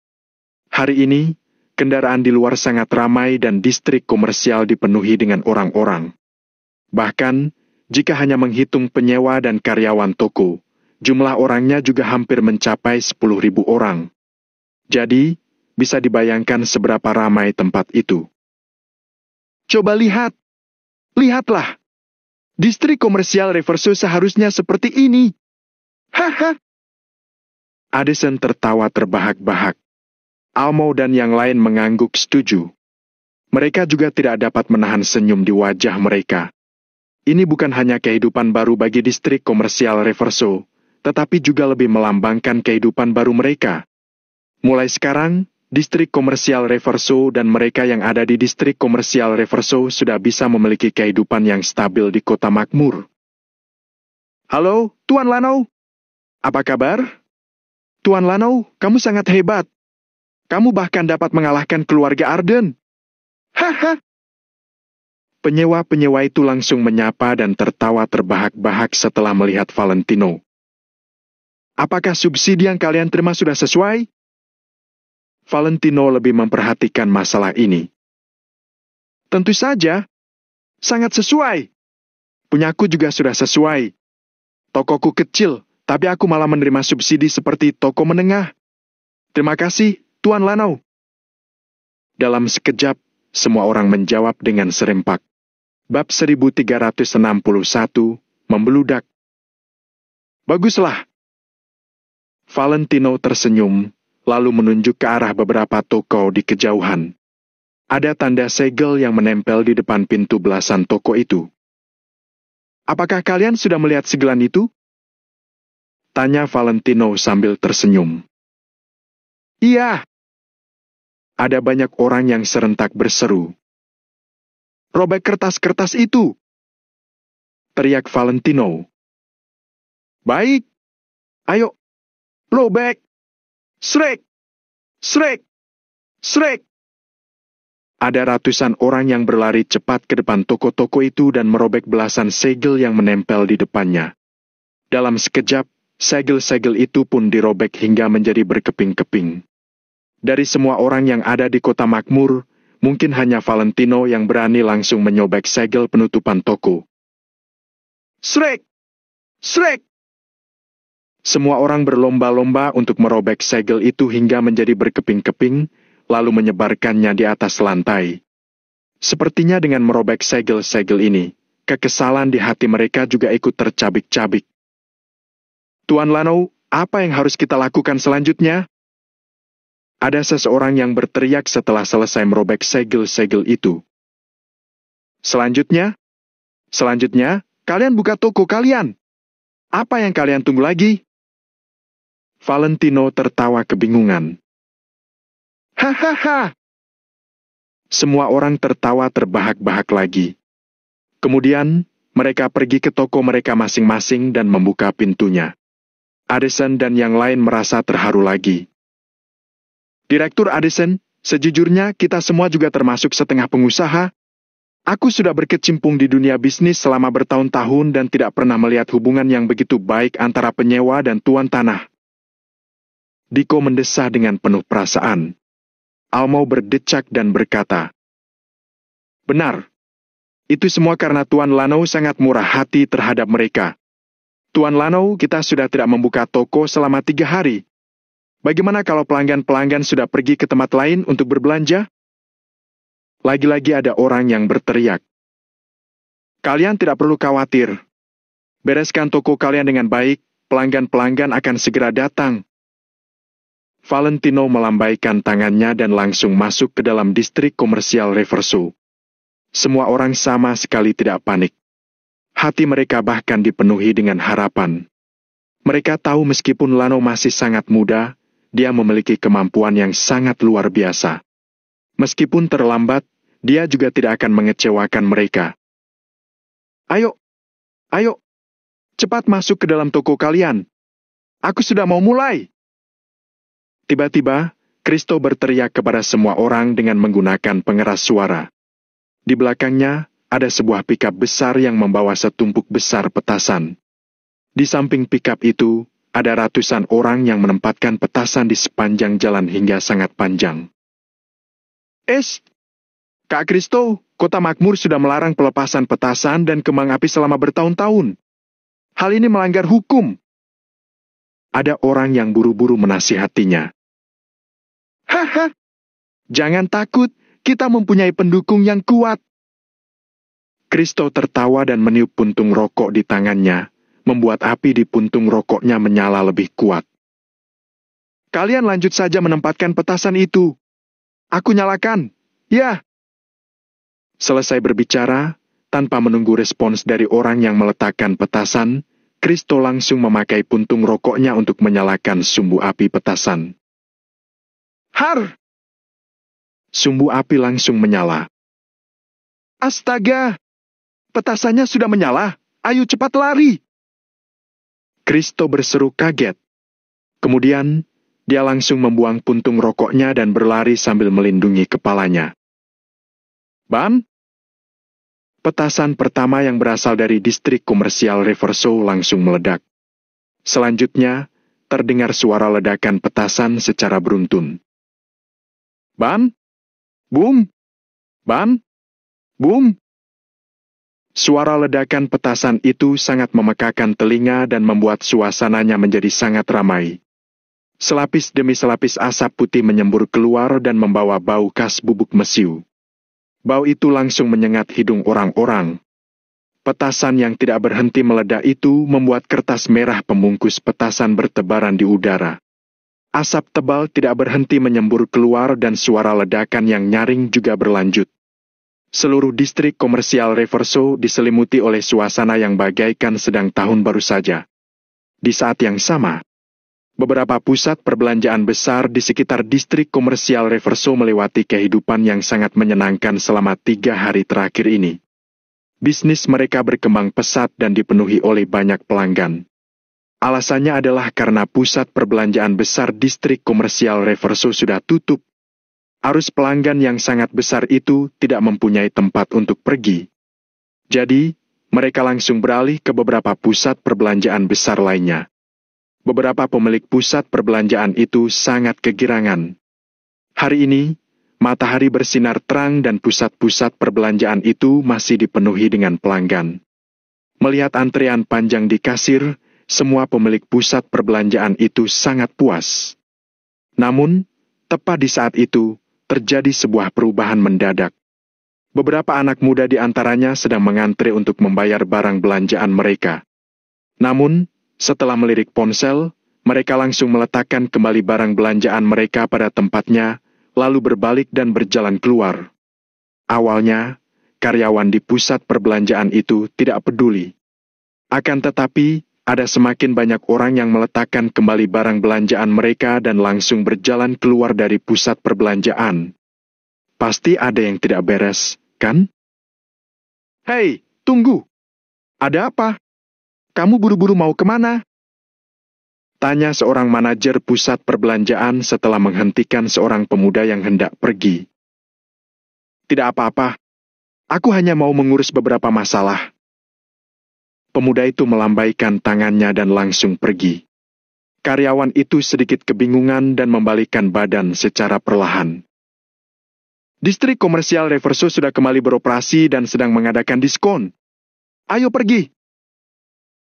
A: Hari ini, kendaraan di luar sangat ramai dan distrik komersial dipenuhi dengan orang-orang. Bahkan, jika hanya menghitung penyewa dan karyawan toko, jumlah orangnya juga hampir mencapai 10.000 orang. Jadi, bisa dibayangkan seberapa ramai tempat itu. Coba lihat. Lihatlah. Distrik komersial Reverso seharusnya seperti ini. Haha. Addison tertawa terbahak-bahak. Almo dan yang lain mengangguk setuju. Mereka juga tidak dapat menahan senyum di wajah mereka. Ini bukan hanya kehidupan baru bagi distrik komersial Reverso, tetapi juga lebih melambangkan kehidupan baru mereka. Mulai sekarang, distrik komersial Reverso dan mereka yang ada di distrik komersial Reverso sudah bisa memiliki kehidupan yang stabil di kota makmur. "Halo, Tuan Lano. Apa kabar?" "Tuan Lano, kamu sangat hebat. Kamu bahkan dapat mengalahkan keluarga Arden." Haha. Penyewa-penyewa itu langsung menyapa dan tertawa terbahak-bahak setelah melihat Valentino. "Apakah subsidi yang kalian terima sudah sesuai?" Valentino lebih memperhatikan masalah ini. "Tentu saja. Sangat sesuai. Punyaku juga sudah sesuai. Tokoku kecil, tapi aku malah menerima subsidi seperti toko menengah. Terima kasih, Tuan Lanau." Dalam sekejap, semua orang menjawab dengan serempak. Bab 1361, membeludak. "Baguslah." Valentino tersenyum, lalu menunjuk ke arah beberapa toko di kejauhan. Ada tanda segel yang menempel di depan pintu belasan toko itu. "Apakah kalian sudah melihat segelan itu?" tanya Valentino sambil tersenyum. "Iya." Ada banyak orang yang serentak berseru. "Robek kertas-kertas itu!" teriak Valentino. "Baik. Ayo. Robek! Srek! Srek! Srek!" Ada ratusan orang yang berlari cepat ke depan toko-toko itu dan merobek belasan segel yang menempel di depannya. Dalam sekejap, segel-segel itu pun dirobek hingga menjadi berkeping-keping. Dari semua orang yang ada di kota makmur, mungkin hanya Valentino yang berani langsung menyobek segel penutupan toko. Srek! Srek! Semua orang berlomba-lomba untuk merobek segel itu hingga menjadi berkeping-keping, lalu menyebarkannya di atas lantai. Sepertinya dengan merobek segel-segel ini, kekesalan di hati mereka juga ikut tercabik-cabik. Tuan Lano, apa yang harus kita lakukan selanjutnya? Ada seseorang yang berteriak setelah selesai merobek segel-segel itu. Selanjutnya, kalian buka toko kalian. Apa yang kalian tunggu lagi? Valentino tertawa kebingungan. Hahaha. Semua orang tertawa terbahak-bahak lagi. Kemudian, mereka pergi ke toko mereka masing-masing dan membuka pintunya. Addison dan yang lain merasa terharu lagi. Direktur Addison, sejujurnya kita semua juga termasuk setengah pengusaha. Aku sudah berkecimpung di dunia bisnis selama bertahun-tahun dan tidak pernah melihat hubungan yang begitu baik antara penyewa dan tuan tanah. Diko mendesah dengan penuh perasaan. Almo berdecak dan berkata, benar. Itu semua karena Tuan Lano sangat murah hati terhadap mereka. Tuan Lano, kita sudah tidak membuka toko selama 3 hari. Bagaimana kalau pelanggan-pelanggan sudah pergi ke tempat lain untuk berbelanja? Lagi-lagi ada orang yang berteriak. Kalian tidak perlu khawatir. Bereskan toko kalian dengan baik, pelanggan-pelanggan akan segera datang. Valentino melambaikan tangannya dan langsung masuk ke dalam distrik komersial Reverso. Semua orang sama sekali tidak panik. Hati mereka bahkan dipenuhi dengan harapan. Mereka tahu meskipun Lano masih sangat muda, dia memiliki kemampuan yang sangat luar biasa. Meskipun terlambat, dia juga tidak akan mengecewakan mereka. Ayo, cepat masuk ke dalam toko kalian. Aku sudah mau mulai. Tiba-tiba, Kristo berteriak kepada semua orang dengan menggunakan pengeras suara. Di belakangnya, ada sebuah pikap besar yang membawa setumpuk besar petasan. Di samping pikap itu, ada ratusan orang yang menempatkan petasan di sepanjang jalan hingga sangat panjang. Kak Kristo, kota makmur sudah melarang pelepasan petasan dan kembang api selama bertahun-tahun. Hal ini melanggar hukum. Ada orang yang buru-buru menasihatinya. Haha, jangan takut, kita mempunyai pendukung yang kuat. Kristo tertawa dan meniup puntung rokok di tangannya, membuat api di puntung rokoknya menyala lebih kuat. Kalian lanjut saja menempatkan petasan itu. Aku nyalakan. Ya. Selesai berbicara, tanpa menunggu respons dari orang yang meletakkan petasan, Kristo langsung memakai puntung rokoknya untuk menyalakan sumbu api petasan. Har! Sumbu api langsung menyala. Astaga! Petasannya sudah menyala. Ayo cepat lari! Kristo berseru kaget. Kemudian, dia langsung membuang puntung rokoknya dan berlari sambil melindungi kepalanya. Bam! Petasan pertama yang berasal dari distrik komersial Reverso langsung meledak. Selanjutnya, terdengar suara ledakan petasan secara beruntun. Bam! Boom! Bam! Boom! Suara ledakan petasan itu sangat memekakan telinga dan membuat suasananya menjadi sangat ramai. Selapis demi selapis asap putih menyembur keluar dan membawa bau khas bubuk mesiu. Bau itu langsung menyengat hidung orang-orang. Petasan yang tidak berhenti meledak itu membuat kertas merah pembungkus petasan bertebaran di udara. Asap tebal tidak berhenti menyembur keluar dan suara ledakan yang nyaring juga berlanjut. Seluruh distrik komersial Reverso diselimuti oleh suasana yang bagaikan sedang tahun baru saja. Di saat yang sama, beberapa pusat perbelanjaan besar di sekitar distrik komersial Reverso melewati kehidupan yang sangat menyenangkan selama 3 hari terakhir ini. Bisnis mereka berkembang pesat dan dipenuhi oleh banyak pelanggan. Alasannya adalah karena pusat perbelanjaan besar distrik komersial Reverso sudah tutup. Arus pelanggan yang sangat besar itu tidak mempunyai tempat untuk pergi. Jadi, mereka langsung beralih ke beberapa pusat perbelanjaan besar lainnya. Beberapa pemilik pusat perbelanjaan itu sangat kegirangan. Hari ini, matahari bersinar terang dan pusat-pusat perbelanjaan itu masih dipenuhi dengan pelanggan. Melihat antrean panjang di kasir, semua pemilik pusat perbelanjaan itu sangat puas. Namun, tepat di saat itu, terjadi sebuah perubahan mendadak. Beberapa anak muda di antaranya sedang mengantre untuk membayar barang belanjaan mereka. Namun, setelah melirik ponsel, mereka langsung meletakkan kembali barang belanjaan mereka pada tempatnya, lalu berbalik dan berjalan keluar. Awalnya, karyawan di pusat perbelanjaan itu tidak peduli. Akan tetapi, ada semakin banyak orang yang meletakkan kembali barang belanjaan mereka dan langsung berjalan keluar dari pusat perbelanjaan. Pasti ada yang tidak beres, kan? Hei, tunggu! Ada apa? Kamu buru-buru mau kemana? Tanya seorang manajer pusat perbelanjaan setelah menghentikan seorang pemuda yang hendak pergi. Tidak apa-apa. Aku hanya mau mengurus beberapa masalah. Pemuda itu melambaikan tangannya dan langsung pergi. Karyawan itu sedikit kebingungan dan membalikkan badan secara perlahan. Distrik komersial Reverso sudah kembali beroperasi dan sedang mengadakan diskon. Ayo pergi!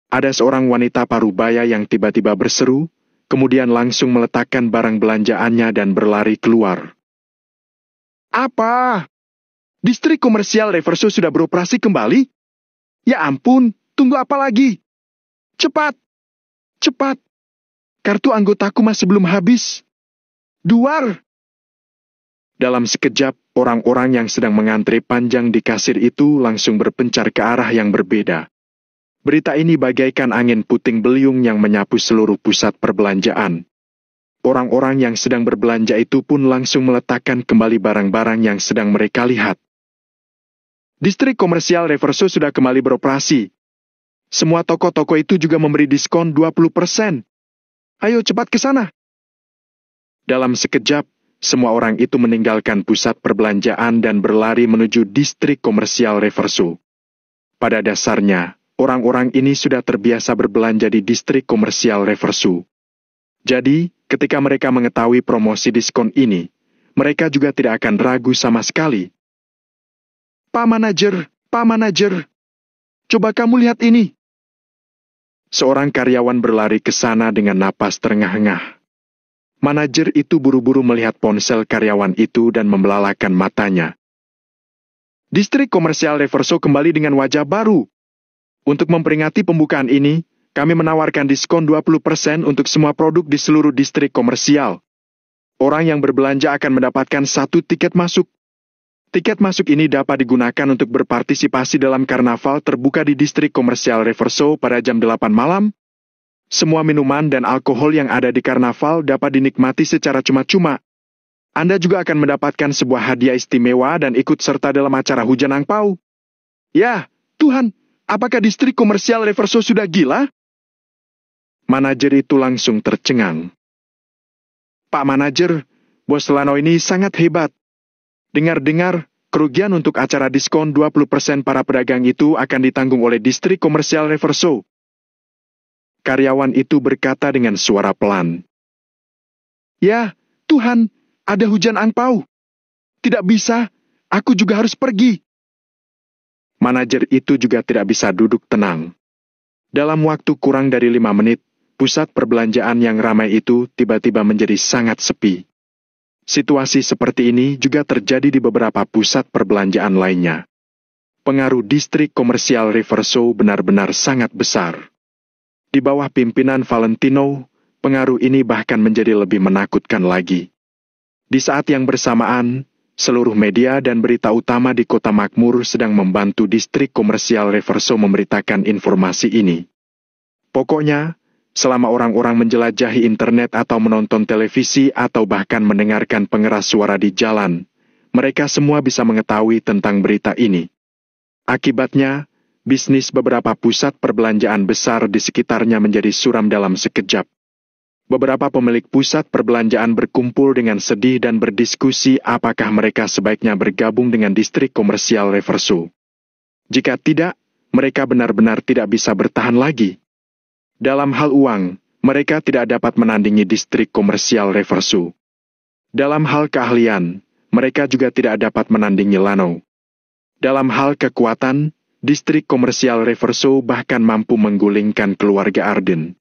A: Ada seorang wanita parubaya yang tiba-tiba berseru, kemudian langsung meletakkan barang belanjaannya dan berlari keluar. Apa? Distrik komersial Reverso sudah beroperasi kembali? Ya ampun, tunggu apa lagi? Cepat! Cepat! Kartu anggotaku masih belum habis. Duar! Dalam sekejap, orang-orang yang sedang mengantre panjang di kasir itu langsung berpencar ke arah yang berbeda. Berita ini bagaikan angin puting beliung yang menyapu seluruh pusat perbelanjaan. Orang-orang yang sedang berbelanja itu pun langsung meletakkan kembali barang-barang yang sedang mereka lihat. Distrik komersial Reverso sudah kembali beroperasi. Semua toko-toko itu juga memberi diskon 20%. Ayo cepat ke sana. Dalam sekejap, semua orang itu meninggalkan pusat perbelanjaan dan berlari menuju distrik komersial Reverso. Pada dasarnya, orang-orang ini sudah terbiasa berbelanja di distrik komersial Reverso. Jadi, ketika mereka mengetahui promosi diskon ini, mereka juga tidak akan ragu sama sekali. Pak Manajer, coba kamu lihat ini. Seorang karyawan berlari ke sana dengan napas terengah-engah. Manajer itu buru-buru melihat ponsel karyawan itu dan membelalakan matanya. Distrik komersial Reverso kembali dengan wajah baru. Untuk memperingati pembukaan ini, kami menawarkan diskon 20% untuk semua produk di seluruh distrik komersial. Orang yang berbelanja akan mendapatkan 1 tiket masuk. Tiket masuk ini dapat digunakan untuk berpartisipasi dalam karnaval terbuka di distrik komersial Reverso pada jam 8 malam. Semua minuman dan alkohol yang ada di karnaval dapat dinikmati secara cuma-cuma. Anda juga akan mendapatkan sebuah hadiah istimewa dan ikut serta dalam acara hujan angpau. Ya, Tuhan, apakah distrik komersial Reverso sudah gila? Manajer itu langsung tercengang. Pak Manajer, Bos Lano ini sangat hebat. Dengar-dengar, kerugian untuk acara diskon 20% para pedagang itu akan ditanggung oleh distrik komersial Reverso. Karyawan itu berkata dengan suara pelan. Ya, Tuhan, ada hujan angpau. Tidak bisa, aku juga harus pergi. Manajer itu juga tidak bisa duduk tenang. Dalam waktu kurang dari 5 menit, pusat perbelanjaan yang ramai itu tiba-tiba menjadi sangat sepi. Situasi seperti ini juga terjadi di beberapa pusat perbelanjaan lainnya. Pengaruh distrik komersial Reverso benar-benar sangat besar. Di bawah pimpinan Valentino, pengaruh ini bahkan menjadi lebih menakutkan lagi. Di saat yang bersamaan, seluruh media dan berita utama di Kota Makmur sedang membantu distrik komersial Reverso memberitakan informasi ini. Pokoknya, selama orang-orang menjelajahi internet atau menonton televisi atau bahkan mendengarkan pengeras suara di jalan, mereka semua bisa mengetahui tentang berita ini. Akibatnya, bisnis beberapa pusat perbelanjaan besar di sekitarnya menjadi suram dalam sekejap. Beberapa pemilik pusat perbelanjaan berkumpul dengan sedih dan berdiskusi apakah mereka sebaiknya bergabung dengan distrik komersial Reverso. Jika tidak, mereka benar-benar tidak bisa bertahan lagi. Dalam hal uang, mereka tidak dapat menandingi distrik komersial Reverso. Dalam hal keahlian, mereka juga tidak dapat menandingi Lano. Dalam hal kekuatan, distrik komersial Reverso bahkan mampu menggulingkan keluarga Arden.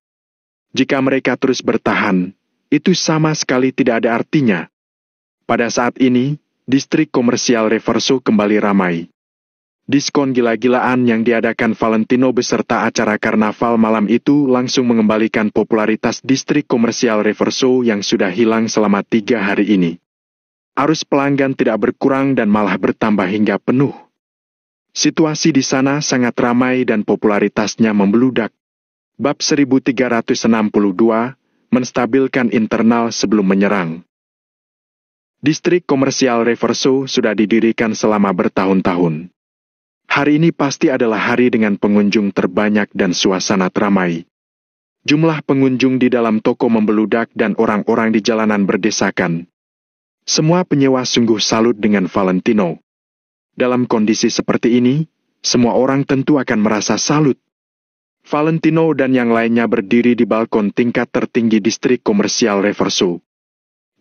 A: Jika mereka terus bertahan, itu sama sekali tidak ada artinya. Pada saat ini, distrik komersial Reverso kembali ramai. Diskon gila-gilaan yang diadakan Valentino beserta acara karnaval malam itu langsung mengembalikan popularitas distrik komersial Reverso yang sudah hilang selama 3 hari ini. Arus pelanggan tidak berkurang dan malah bertambah hingga penuh. Situasi di sana sangat ramai dan popularitasnya membeludak. Bab 1362, menstabilkan internal sebelum menyerang. Distrik komersial Reverso sudah didirikan selama bertahun-tahun. Hari ini pasti adalah hari dengan pengunjung terbanyak dan suasana teramai. Jumlah pengunjung di dalam toko membeludak dan orang-orang di jalanan berdesakan. Semua penyewa sungguh salut dengan Valentino. Dalam kondisi seperti ini, semua orang tentu akan merasa salut. Valentino dan yang lainnya berdiri di balkon tingkat tertinggi distrik komersial Reverso.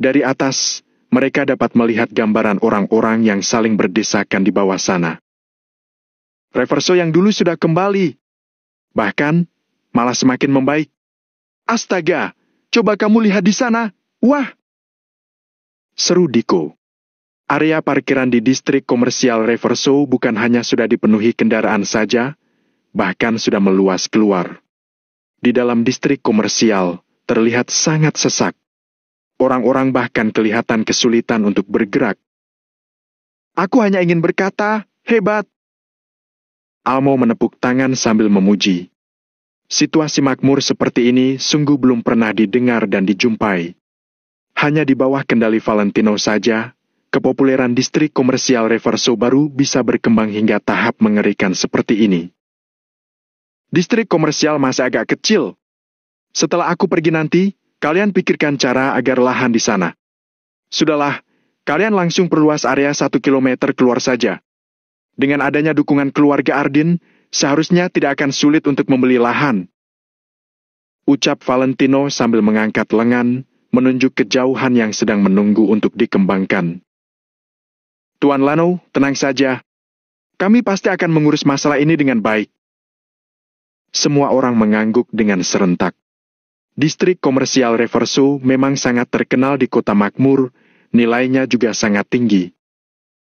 A: Dari atas, mereka dapat melihat gambaran orang-orang yang saling berdesakan di bawah sana. Reverso yang dulu sudah kembali. Bahkan, malah semakin membaik. Astaga, coba kamu lihat di sana. Wah! Seru Diko. Area parkiran di distrik komersial Reverso bukan hanya sudah dipenuhi kendaraan saja, bahkan sudah meluas keluar. Di dalam distrik komersial, terlihat sangat sesak. Orang-orang bahkan kelihatan kesulitan untuk bergerak. Aku hanya ingin berkata, hebat! Almo menepuk tangan sambil memuji. Situasi makmur seperti ini sungguh belum pernah didengar dan dijumpai. Hanya di bawah kendali Valentino saja, kepopuleran distrik komersial Reverso baru bisa berkembang hingga tahap mengerikan seperti ini. Distrik komersial masih agak kecil. Setelah aku pergi nanti, kalian pikirkan cara agar lahan di sana. Sudahlah, kalian langsung perluas area 1 kilometer keluar saja. Dengan adanya dukungan keluarga Arden, seharusnya tidak akan sulit untuk membeli lahan. Ucap Valentino sambil mengangkat lengan, menunjuk kejauhan yang sedang menunggu untuk dikembangkan. Tuan Lano, tenang saja. Kami pasti akan mengurus masalah ini dengan baik. Semua orang mengangguk dengan serentak. Distrik komersial Reverso memang sangat terkenal di kota makmur, nilainya juga sangat tinggi.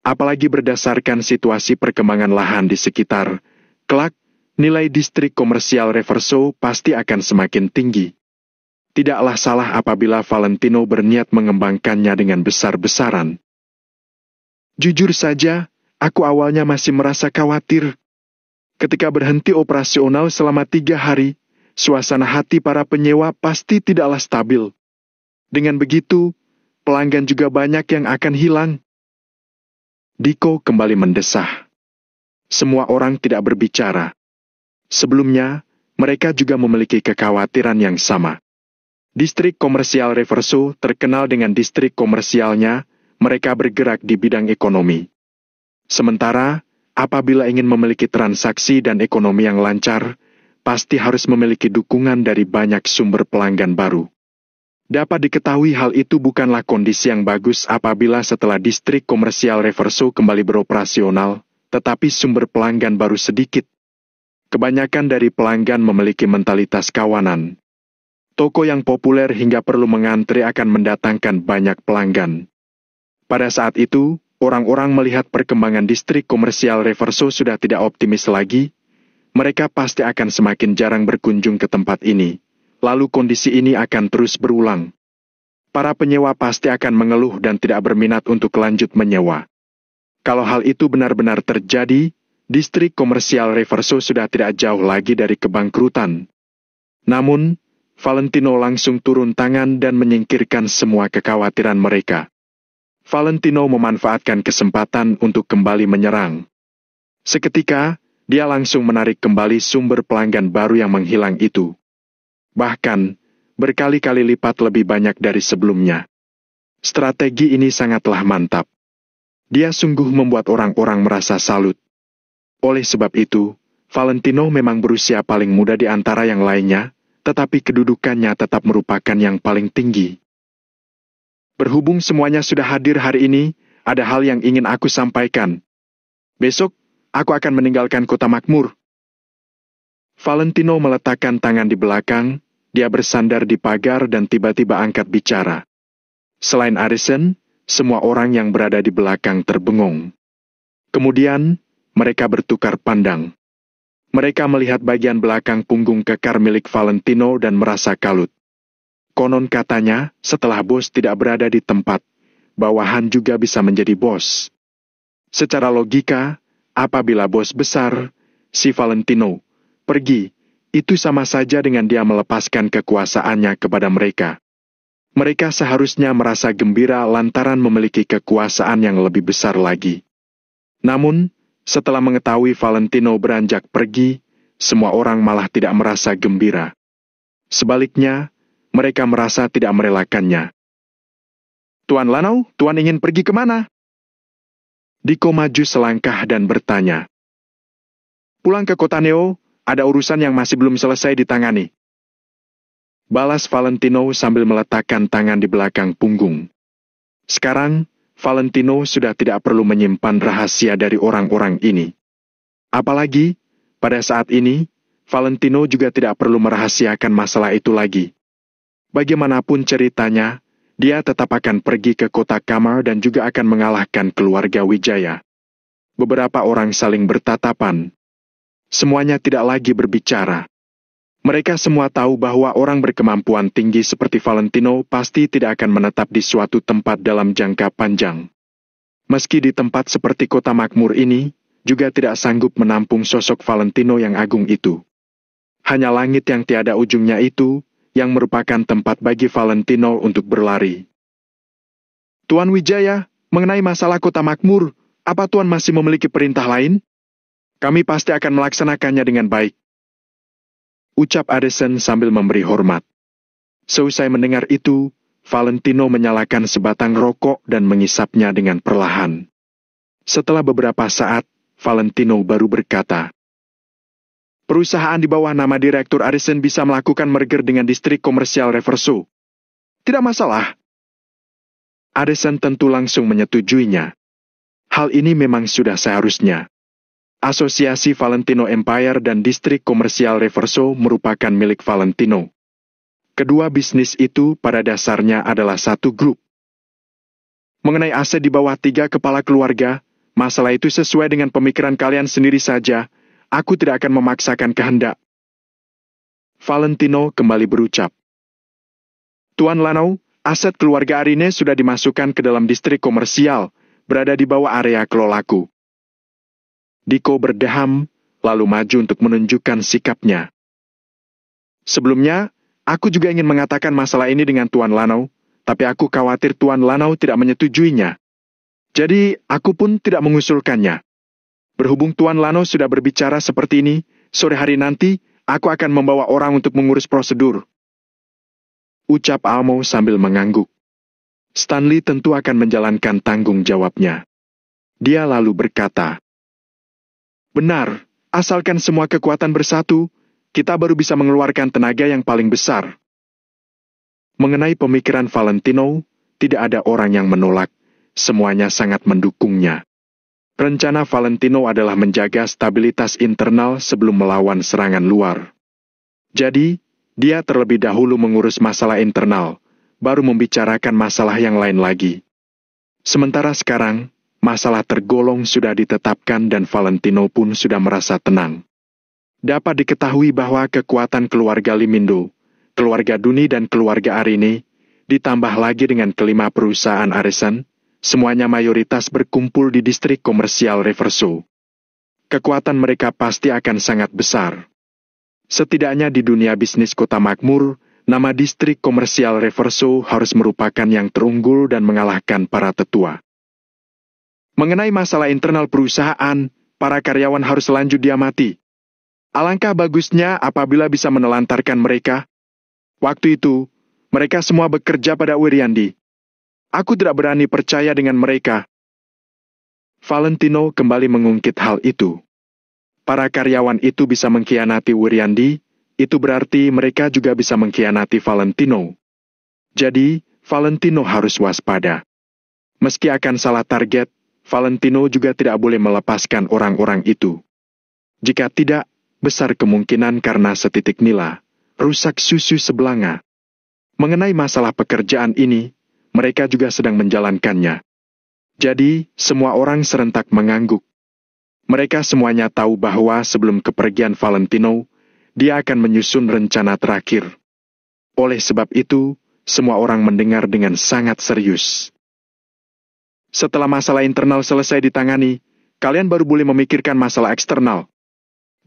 A: Apalagi berdasarkan situasi perkembangan lahan di sekitar, kelak, nilai distrik komersial Reverso pasti akan semakin tinggi. Tidaklah salah apabila Valentino berniat mengembangkannya dengan besar-besaran. Jujur saja, aku awalnya masih merasa khawatir. Ketika berhenti operasional selama 3 hari, suasana hati para penyewa pasti tidaklah stabil. Dengan begitu, pelanggan juga banyak yang akan hilang. Diko kembali mendesah. Semua orang tidak berbicara. Sebelumnya, mereka juga memiliki kekhawatiran yang sama. Distrik komersial Reverso terkenal dengan distrik komersialnya, mereka bergerak di bidang ekonomi. Sementara, apabila ingin memiliki transaksi dan ekonomi yang lancar, pasti harus memiliki dukungan dari banyak sumber pelanggan baru. Dapat diketahui hal itu bukanlah kondisi yang bagus apabila setelah distrik komersial Reverso kembali beroperasional, tetapi sumber pelanggan baru sedikit. Kebanyakan dari pelanggan memiliki mentalitas kawanan. Toko yang populer hingga perlu mengantri akan mendatangkan banyak pelanggan. Pada saat itu, orang-orang melihat perkembangan distrik komersial Reverso sudah tidak optimis lagi, mereka pasti akan semakin jarang berkunjung ke tempat ini. Lalu kondisi ini akan terus berulang. Para penyewa pasti akan mengeluh dan tidak berminat untuk lanjut menyewa. Kalau hal itu benar-benar terjadi, distrik komersial Reverso sudah tidak jauh lagi dari kebangkrutan. Namun, Valentino langsung turun tangan dan menyingkirkan semua kekhawatiran mereka. Valentino memanfaatkan kesempatan untuk kembali menyerang. Seketika, dia langsung menarik kembali sumber pelanggan baru yang menghilang itu. Bahkan, berkali-kali lipat lebih banyak dari sebelumnya. Strategi ini sangatlah mantap. Dia sungguh membuat orang-orang merasa salut. Oleh sebab itu, Valentino memang berusia paling muda di antara yang lainnya, tetapi kedudukannya tetap merupakan yang paling tinggi. Berhubung semuanya sudah hadir hari ini, ada hal yang ingin aku sampaikan. Besok, aku akan meninggalkan kota makmur. Valentino meletakkan tangan di belakang, dia bersandar di pagar dan tiba-tiba angkat bicara. Selain Arisen, semua orang yang berada di belakang terbengong. Kemudian, mereka bertukar pandang. Mereka melihat bagian belakang punggung kekar milik Valentino dan merasa kalut. Konon katanya, setelah bos tidak berada di tempat, bawahan juga bisa menjadi bos. Secara logika, apabila bos besar, si Valentino, pergi, itu sama saja dengan dia melepaskan kekuasaannya kepada mereka. Mereka seharusnya merasa gembira lantaran memiliki kekuasaan yang lebih besar lagi. Namun, setelah mengetahui Valentino beranjak pergi, semua orang malah tidak merasa gembira. Sebaliknya, mereka merasa tidak merelakannya. Tuan Lanau, Tuan ingin pergi kemana? Diko maju selangkah dan bertanya. Pulang ke kota Neo, ada urusan yang masih belum selesai ditangani. Balas Valentino sambil meletakkan tangan di belakang punggung. Sekarang, Valentino sudah tidak perlu menyimpan rahasia dari orang-orang ini. Apalagi, pada saat ini, Valentino juga tidak perlu merahasiakan masalah itu lagi. Bagaimanapun ceritanya, dia tetap akan pergi ke kota Kamar dan juga akan mengalahkan keluarga Wijaya. Beberapa orang saling bertatapan. Semuanya tidak lagi berbicara. Mereka semua tahu bahwa orang berkemampuan tinggi seperti Valentino pasti tidak akan menetap di suatu tempat dalam jangka panjang. Meski di tempat seperti kota makmur ini, juga tidak sanggup menampung sosok Valentino yang agung itu. Hanya langit yang tiada ujungnya itu, yang merupakan tempat bagi Valentino untuk berlari. Tuan Wijaya, mengenai masalah kota makmur, apa Tuan masih memiliki perintah lain? Kami pasti akan melaksanakannya dengan baik. Ucap Arisen sambil memberi hormat. Seusai mendengar itu, Valentino menyalakan sebatang rokok dan mengisapnya dengan perlahan. Setelah beberapa saat, Valentino baru berkata, perusahaan di bawah nama Direktur Arisen bisa melakukan merger dengan distrik komersial Reverso. Tidak masalah. Arisen tentu langsung menyetujuinya. Hal ini memang sudah seharusnya. Asosiasi Valentino Empire dan distrik komersial Reverso merupakan milik Valentino. Kedua bisnis itu pada dasarnya adalah satu grup. Mengenai aset di bawah 3 kepala keluarga, masalah itu sesuai dengan pemikiran kalian sendiri saja, aku tidak akan memaksakan kehendak. Valentino kembali berucap. Tuan Lanau, aset keluarga Arine sudah dimasukkan ke dalam distrik komersial, berada di bawah area kelolaku. Diko berdeham, lalu maju untuk menunjukkan sikapnya. Sebelumnya, aku juga ingin mengatakan masalah ini dengan Tuan Lanau, tapi aku khawatir Tuan Lanau tidak menyetujuinya. Jadi, aku pun tidak mengusulkannya. Berhubung Tuan Lanau sudah berbicara seperti ini, sore hari nanti, aku akan membawa orang untuk mengurus prosedur. Ucap Amo sambil mengangguk. Stanley tentu akan menjalankan tanggung jawabnya. Dia lalu berkata, benar, asalkan semua kekuatan bersatu, kita baru bisa mengeluarkan tenaga yang paling besar. Mengenai pemikiran Valentino, tidak ada orang yang menolak, semuanya sangat mendukungnya. Rencana Valentino adalah menjaga stabilitas internal sebelum melawan serangan luar. Jadi, dia terlebih dahulu mengurus masalah internal, baru membicarakan masalah yang lain lagi. Sementara sekarang, masalah tergolong sudah ditetapkan dan Valentino pun sudah merasa tenang. Dapat diketahui bahwa kekuatan keluarga Limindo, keluarga Duni dan keluarga Arine, ditambah lagi dengan kelima perusahaan arisan, semuanya mayoritas berkumpul di distrik komersial Reverso. Kekuatan mereka pasti akan sangat besar. Setidaknya di dunia bisnis kota makmur, nama distrik komersial Reverso harus merupakan yang terunggul dan mengalahkan para tetua. Mengenai masalah internal perusahaan, para karyawan harus lanjut diamati. Alangkah bagusnya apabila bisa menelantarkan mereka. Waktu itu, mereka semua bekerja pada Wiriandi. Aku tidak berani percaya dengan mereka. Valentino kembali mengungkit hal itu. Para karyawan itu bisa mengkhianati Wiriandi, itu berarti mereka juga bisa mengkhianati Valentino. Jadi, Valentino harus waspada. Meski akan salah target, Valentino juga tidak boleh melepaskan orang-orang itu. Jika tidak, besar kemungkinan karena setitik nila, rusak susu sebelanga. Mengenai masalah pekerjaan ini, mereka juga sedang menjalankannya. Jadi, semua orang serentak mengangguk. Mereka semuanya tahu bahwa sebelum kepergian Valentino, dia akan menyusun rencana terakhir. Oleh sebab itu, semua orang mendengar dengan sangat serius. Setelah masalah internal selesai ditangani, kalian baru boleh memikirkan masalah eksternal.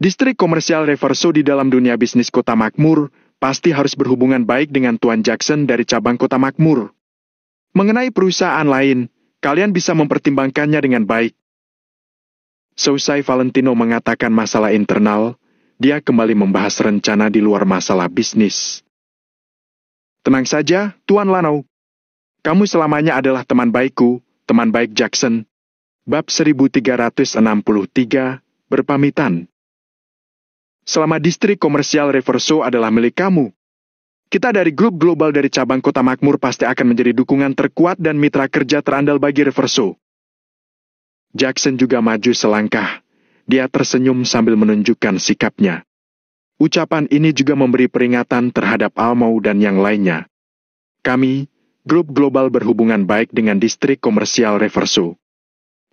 A: Distrik komersial Reverso di dalam dunia bisnis Kota Makmur pasti harus berhubungan baik dengan Tuan Jackson dari cabang Kota Makmur. Mengenai perusahaan lain, kalian bisa mempertimbangkannya dengan baik. Selesai Valentino mengatakan masalah internal, dia kembali membahas rencana di luar masalah bisnis. Tenang saja, Tuan Lanau. Kamu selamanya adalah teman baikku, teman baik Jackson. Bab 1363, berpamitan. Selama distrik komersial Reverso adalah milik kamu, kita dari grup global dari cabang Kota Makmur pasti akan menjadi dukungan terkuat dan mitra kerja terandal bagi Reverso. Jackson juga maju selangkah. Dia tersenyum sambil menunjukkan sikapnya. Ucapan ini juga memberi peringatan terhadap Almau dan yang lainnya. Kami, grup global berhubungan baik dengan distrik komersial Reverso.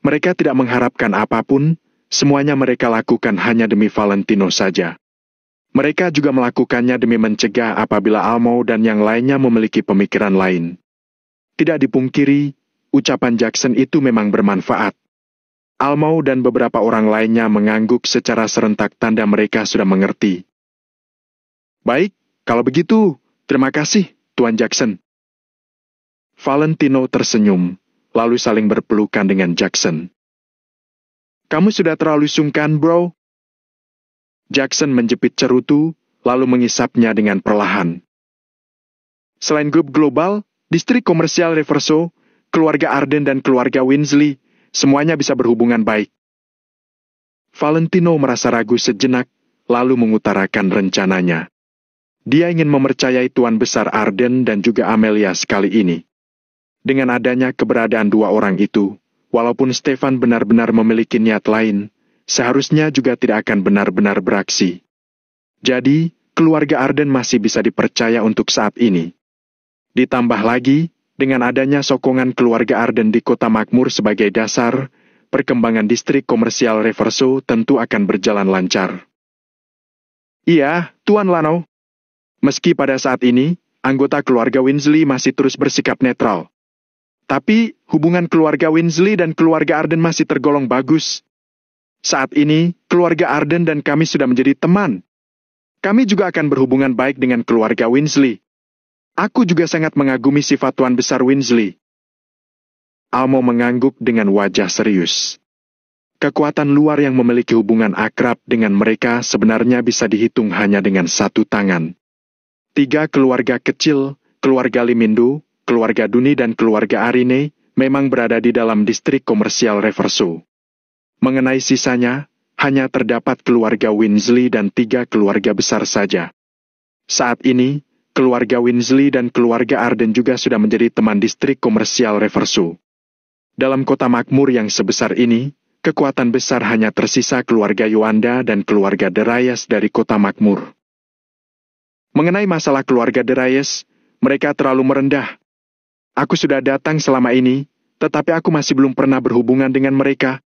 A: Mereka tidak mengharapkan apapun, semuanya mereka lakukan hanya demi Valentino saja. Mereka juga melakukannya demi mencegah apabila Almau dan yang lainnya memiliki pemikiran lain. Tidak dipungkiri, ucapan Jackson itu memang bermanfaat. Almau dan beberapa orang lainnya mengangguk secara serentak tanda mereka sudah mengerti. Baik, kalau begitu, terima kasih, Tuan Jackson. Valentino tersenyum, lalu saling berpelukan dengan Jackson. Kamu sudah terlalu sungkan, bro. Jackson menjepit cerutu, lalu mengisapnya dengan perlahan. Selain grup global, distrik komersial Reverso, keluarga Arden dan keluarga Winsley, semuanya bisa berhubungan baik. Valentino merasa ragu sejenak, lalu mengutarakan rencananya. Dia ingin mempercayai Tuan Besar Arden dan juga Amelia sekali ini. Dengan adanya keberadaan dua orang itu, walaupun Stefan benar-benar memiliki niat lain, seharusnya juga tidak akan benar-benar beraksi. Jadi, keluarga Arden masih bisa dipercaya untuk saat ini. Ditambah lagi, dengan adanya sokongan keluarga Arden di Kota Makmur sebagai dasar, perkembangan distrik komersial Reverso tentu akan berjalan lancar. Iya, Tuan Lanau. Meski pada saat ini, anggota keluarga Winsley masih terus bersikap netral. Tapi, hubungan keluarga Winsley dan keluarga Arden masih tergolong bagus. Saat ini, keluarga Arden dan kami sudah menjadi teman. Kami juga akan berhubungan baik dengan keluarga Winsley. Aku juga sangat mengagumi sifat Tuan Besar Winsley. Almau mengangguk dengan wajah serius. Kekuatan luar yang memiliki hubungan akrab dengan mereka sebenarnya bisa dihitung hanya dengan satu tangan. 3 keluarga kecil, keluarga Limindo, keluarga Duni dan keluarga Arine, memang berada di dalam distrik komersial Reverso. Mengenai sisanya, hanya terdapat keluarga Winsley dan 3 keluarga besar saja. Saat ini, keluarga Winsley dan keluarga Arden juga sudah menjadi teman distrik komersial Reverso. Dalam Kota Makmur yang sebesar ini, kekuatan besar hanya tersisa keluarga Yuanda dan keluarga De Reyes dari Kota Makmur. Mengenai masalah keluarga De Reyes, mereka terlalu merendah. Aku sudah datang selama ini, tetapi aku masih belum pernah berhubungan dengan mereka.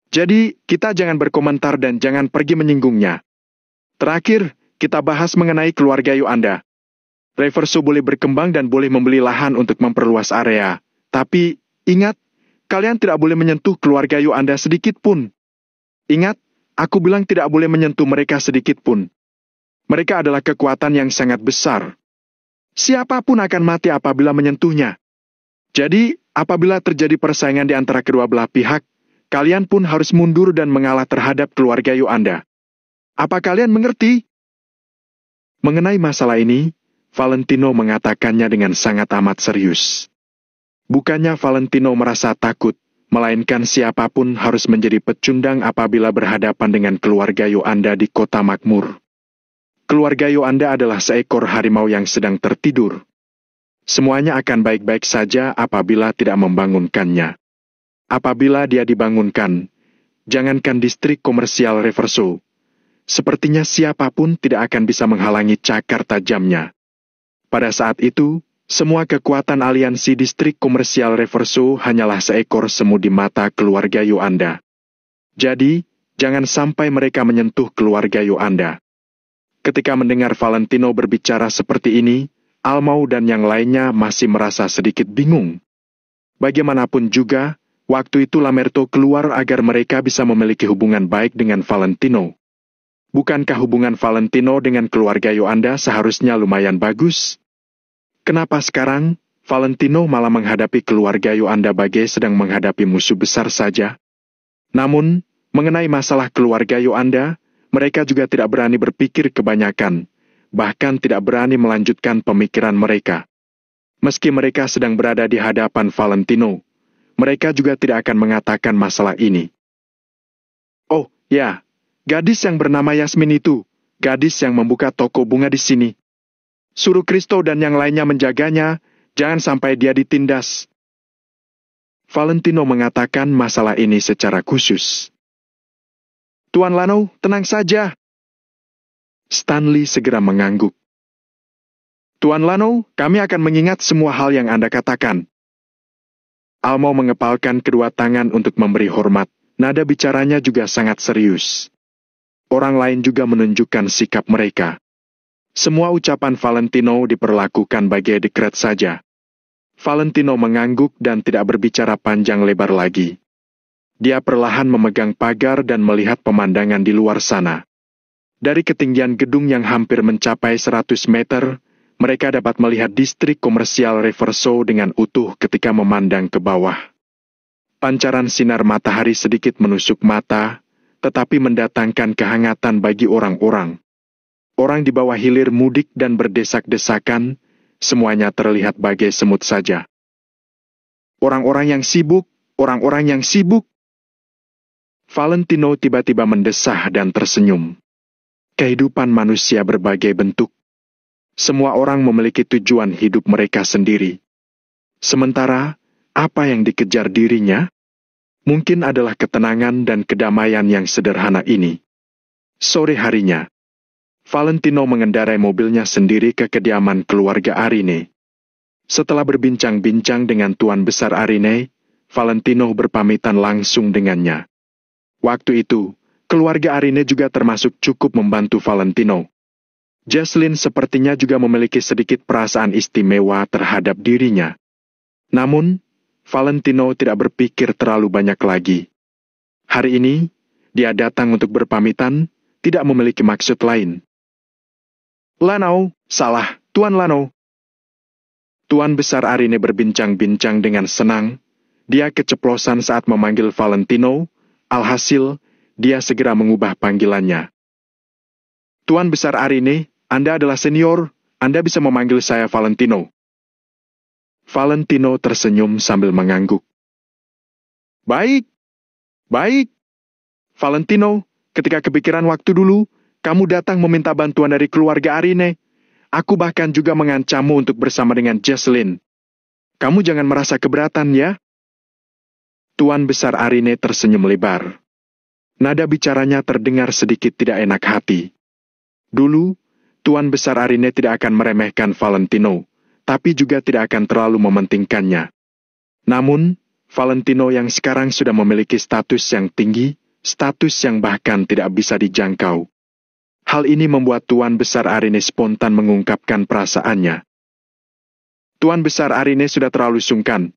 A: Jadi, kita jangan berkomentar dan jangan pergi menyinggungnya. Terakhir, kita bahas mengenai keluarga Yuanda. Reverso boleh berkembang dan boleh membeli lahan untuk memperluas area. Tapi, ingat, kalian tidak boleh menyentuh keluarga Yuanda sedikit pun. Ingat, aku bilang tidak boleh menyentuh mereka sedikit pun. Mereka adalah kekuatan yang sangat besar. Siapapun akan mati apabila menyentuhnya. Jadi, apabila terjadi persaingan di antara kedua belah pihak, kalian pun harus mundur dan mengalah terhadap keluarga Yuanda. Apa kalian mengerti? Mengenai masalah ini, Valentino mengatakannya dengan sangat amat serius. Bukannya Valentino merasa takut, melainkan siapapun harus menjadi pecundang apabila berhadapan dengan keluarga Yoanda di kota makmur. Keluarga Yoanda adalah seekor harimau yang sedang tertidur. Semuanya akan baik-baik saja apabila tidak membangunkannya. Apabila dia dibangunkan, jangankan distrik komersial Reverso, sepertinya siapapun tidak akan bisa menghalangi cakar tajamnya. Pada saat itu, semua kekuatan aliansi distrik komersial Reverso hanyalah seekor semut di mata keluarga Yoanda. Jadi, jangan sampai mereka menyentuh keluarga Yoanda. Ketika mendengar Valentino berbicara seperti ini, Almau dan yang lainnya masih merasa sedikit bingung. Bagaimanapun juga, waktu itu Lamerto keluar agar mereka bisa memiliki hubungan baik dengan Valentino. Bukankah hubungan Valentino dengan keluarga Yoanda seharusnya lumayan bagus? Kenapa sekarang, Valentino malah menghadapi keluarga Yoanda bagai sedang menghadapi musuh besar saja? Namun, mengenai masalah keluarga Yoanda, mereka juga tidak berani berpikir kebanyakan, bahkan tidak berani melanjutkan pemikiran mereka. Meski mereka sedang berada di hadapan Valentino, mereka juga tidak akan mengatakan masalah ini. Oh, ya, gadis yang bernama Yasmin itu, gadis yang membuka toko bunga di sini. Suruh Kristo dan yang lainnya menjaganya, jangan sampai dia ditindas. Valentino mengatakan masalah ini secara khusus. Tuan Lano, tenang saja. Stanley segera mengangguk. Tuan Lano, kami akan mengingat semua hal yang Anda katakan. Almau mengepalkan kedua tangan untuk memberi hormat, nada bicaranya juga sangat serius. Orang lain juga menunjukkan sikap mereka. Semua ucapan Valentino diperlakukan bagai dekret saja. Valentino mengangguk dan tidak berbicara panjang lebar lagi. Dia perlahan memegang pagar dan melihat pemandangan di luar sana. Dari ketinggian gedung yang hampir mencapai 100 meter, mereka dapat melihat distrik komersial Reverso dengan utuh ketika memandang ke bawah. Pancaran sinar matahari sedikit menusuk mata, tetapi mendatangkan kehangatan bagi orang-orang. Orang di bawah hilir mudik dan berdesak-desakan, semuanya terlihat bagai semut saja. Orang-orang yang sibuk, orang-orang yang sibuk. Valentino tiba-tiba mendesah dan tersenyum. Kehidupan manusia berbagai bentuk. Semua orang memiliki tujuan hidup mereka sendiri. Sementara, apa yang dikejar dirinya? Mungkin adalah ketenangan dan kedamaian yang sederhana ini. Sore harinya, Valentino mengendarai mobilnya sendiri ke kediaman keluarga Arine. Setelah berbincang-bincang dengan Tuan Besar Arine, Valentino berpamitan langsung dengannya. Waktu itu, keluarga Arine juga termasuk cukup membantu Valentino. Jocelyn sepertinya juga memiliki sedikit perasaan istimewa terhadap dirinya. Namun, Valentino tidak berpikir terlalu banyak lagi. Hari ini, dia datang untuk berpamitan, tidak memiliki maksud lain. Lano, salah, Tuan Lano. Tuan Besar Arine berbincang-bincang dengan senang. Dia keceplosan saat memanggil Valentino, alhasil, dia segera mengubah panggilannya. Tuan Besar Arine, Anda adalah senior, Anda bisa memanggil saya Valentino. Valentino tersenyum sambil mengangguk. Baik, baik. Valentino, ketika kepikiran waktu dulu, kamu datang meminta bantuan dari keluarga Arine. Aku bahkan juga mengancammu untuk bersama dengan Jocelyn. Kamu jangan merasa keberatan ya. Tuan Besar Arine tersenyum lebar. Nada bicaranya terdengar sedikit tidak enak hati. Dulu, Tuan Besar Arine tidak akan meremehkan Valentino, tapi juga tidak akan terlalu mementingkannya. Namun, Valentino yang sekarang sudah memiliki status yang tinggi, status yang bahkan tidak bisa dijangkau. Hal ini membuat Tuan Besar Arine spontan mengungkapkan perasaannya. Tuan Besar Arine sudah terlalu sungkan.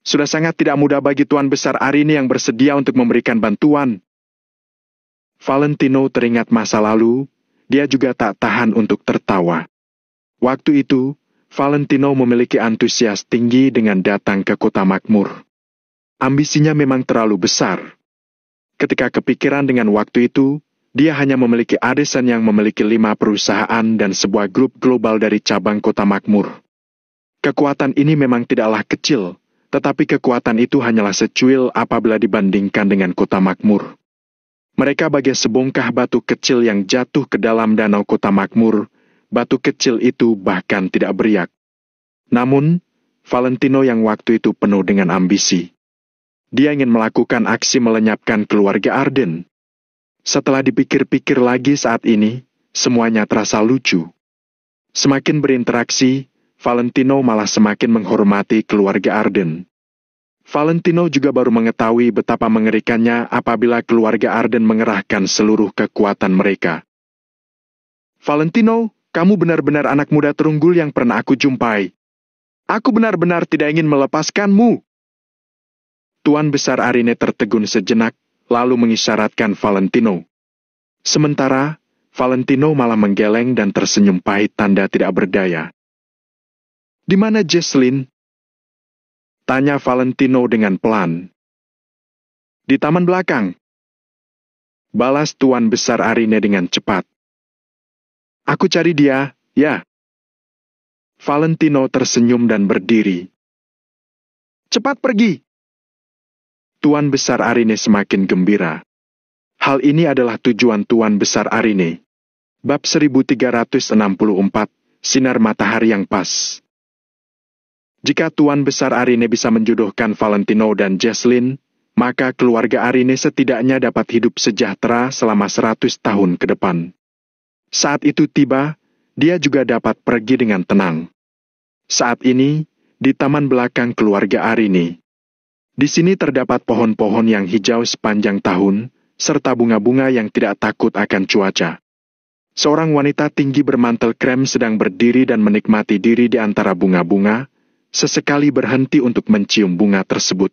A: Sudah sangat tidak mudah bagi Tuan Besar Arine yang bersedia untuk memberikan bantuan. Valentino teringat masa lalu, dia juga tak tahan untuk tertawa. Waktu itu, Valentino memiliki antusias tinggi dengan datang ke kota makmur. Ambisinya memang terlalu besar. Ketika kepikiran dengan waktu itu, dia hanya memiliki arisan yang memiliki 5 perusahaan dan sebuah grup global dari cabang kota makmur. Kekuatan ini memang tidaklah kecil, tetapi kekuatan itu hanyalah secuil apabila dibandingkan dengan kota makmur. Mereka bagai sebongkah batu kecil yang jatuh ke dalam danau kota makmur. Batu kecil itu bahkan tidak beriak. Namun, Valentino yang waktu itu penuh dengan ambisi. Dia ingin melakukan aksi melenyapkan keluarga Arden. Setelah dipikir-pikir lagi saat ini, semuanya terasa lucu. Semakin berinteraksi, Valentino malah semakin menghormati keluarga Arden. Valentino juga baru mengetahui betapa mengerikannya apabila keluarga Arden mengerahkan seluruh kekuatan mereka. Valentino, kamu benar-benar anak muda terunggul yang pernah aku jumpai. Aku benar-benar tidak ingin melepaskanmu. Tuan Besar Arine tertegun sejenak, lalu mengisyaratkan Valentino. Sementara, Valentino malah menggeleng dan tersenyum pahit tanda tidak berdaya. Di mana Jesslyn? Tanya Valentino dengan pelan. Di taman belakang. Balas Tuan Besar Arine dengan cepat. Aku cari dia, ya. Valentino tersenyum dan berdiri. Cepat pergi. Tuan Besar Arine semakin gembira. Hal ini adalah tujuan Tuan Besar Arine. Bab 1364, Sinar Matahari yang Pas. Jika Tuan Besar Arine bisa menjodohkan Valentino dan Jesslyn, maka keluarga Arine setidaknya dapat hidup sejahtera selama 100 tahun ke depan. Saat itu tiba, dia juga dapat pergi dengan tenang. Saat ini, di taman belakang keluarga Arine. Di sini terdapat pohon-pohon yang hijau sepanjang tahun, serta bunga-bunga yang tidak takut akan cuaca. Seorang wanita tinggi bermantel krem sedang berdiri dan menikmati diri di antara bunga-bunga, sesekali berhenti untuk mencium bunga tersebut.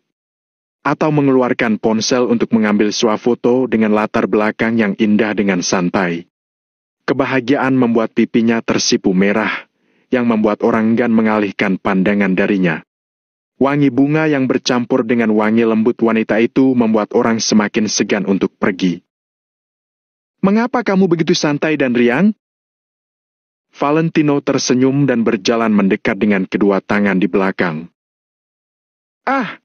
A: Atau mengeluarkan ponsel untuk mengambil swafoto dengan latar belakang yang indah dengan santai. Kebahagiaan membuat pipinya tersipu merah, yang membuat orang enggan mengalihkan pandangan darinya. Wangi bunga yang bercampur dengan wangi lembut wanita itu membuat orang semakin segan untuk pergi. Mengapa kamu begitu santai dan riang? Valentino tersenyum dan berjalan mendekat dengan kedua tangan di belakang. Ah!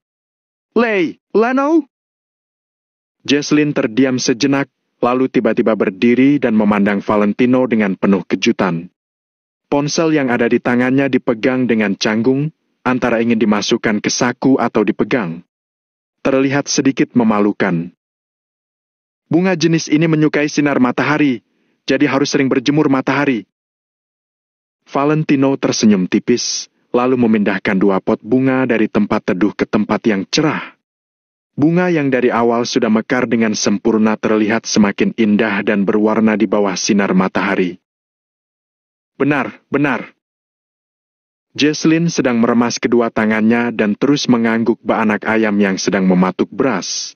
A: Lano! Jesslyn terdiam sejenak, lalu tiba-tiba berdiri dan memandang Valentino dengan penuh kejutan. Ponsel yang ada di tangannya dipegang dengan canggung, antara ingin dimasukkan ke saku atau dipegang. Terlihat sedikit memalukan. Bunga jenis ini menyukai sinar matahari, jadi harus sering berjemur matahari. Valentino tersenyum tipis, lalu memindahkan 2 pot bunga dari tempat teduh ke tempat yang cerah. Bunga yang dari awal sudah mekar dengan sempurna terlihat semakin indah dan berwarna di bawah sinar matahari. Benar. Jesslyn sedang meremas kedua tangannya dan terus mengangguk bak anak ayam yang sedang mematuk beras.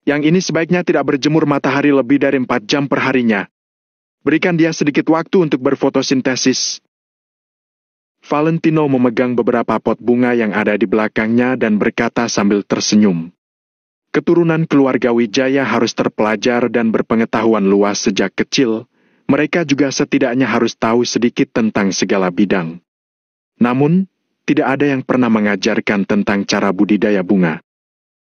A: Yang ini sebaiknya tidak berjemur matahari lebih dari 4 jam per harinya. Berikan dia sedikit waktu untuk berfotosintesis. Valentino memegang beberapa pot bunga yang ada di belakangnya dan berkata sambil tersenyum. Keturunan keluarga Wijaya harus terpelajar dan berpengetahuan luas sejak kecil. Mereka juga setidaknya harus tahu sedikit tentang segala bidang. Namun, tidak ada yang pernah mengajarkan tentang cara budidaya bunga.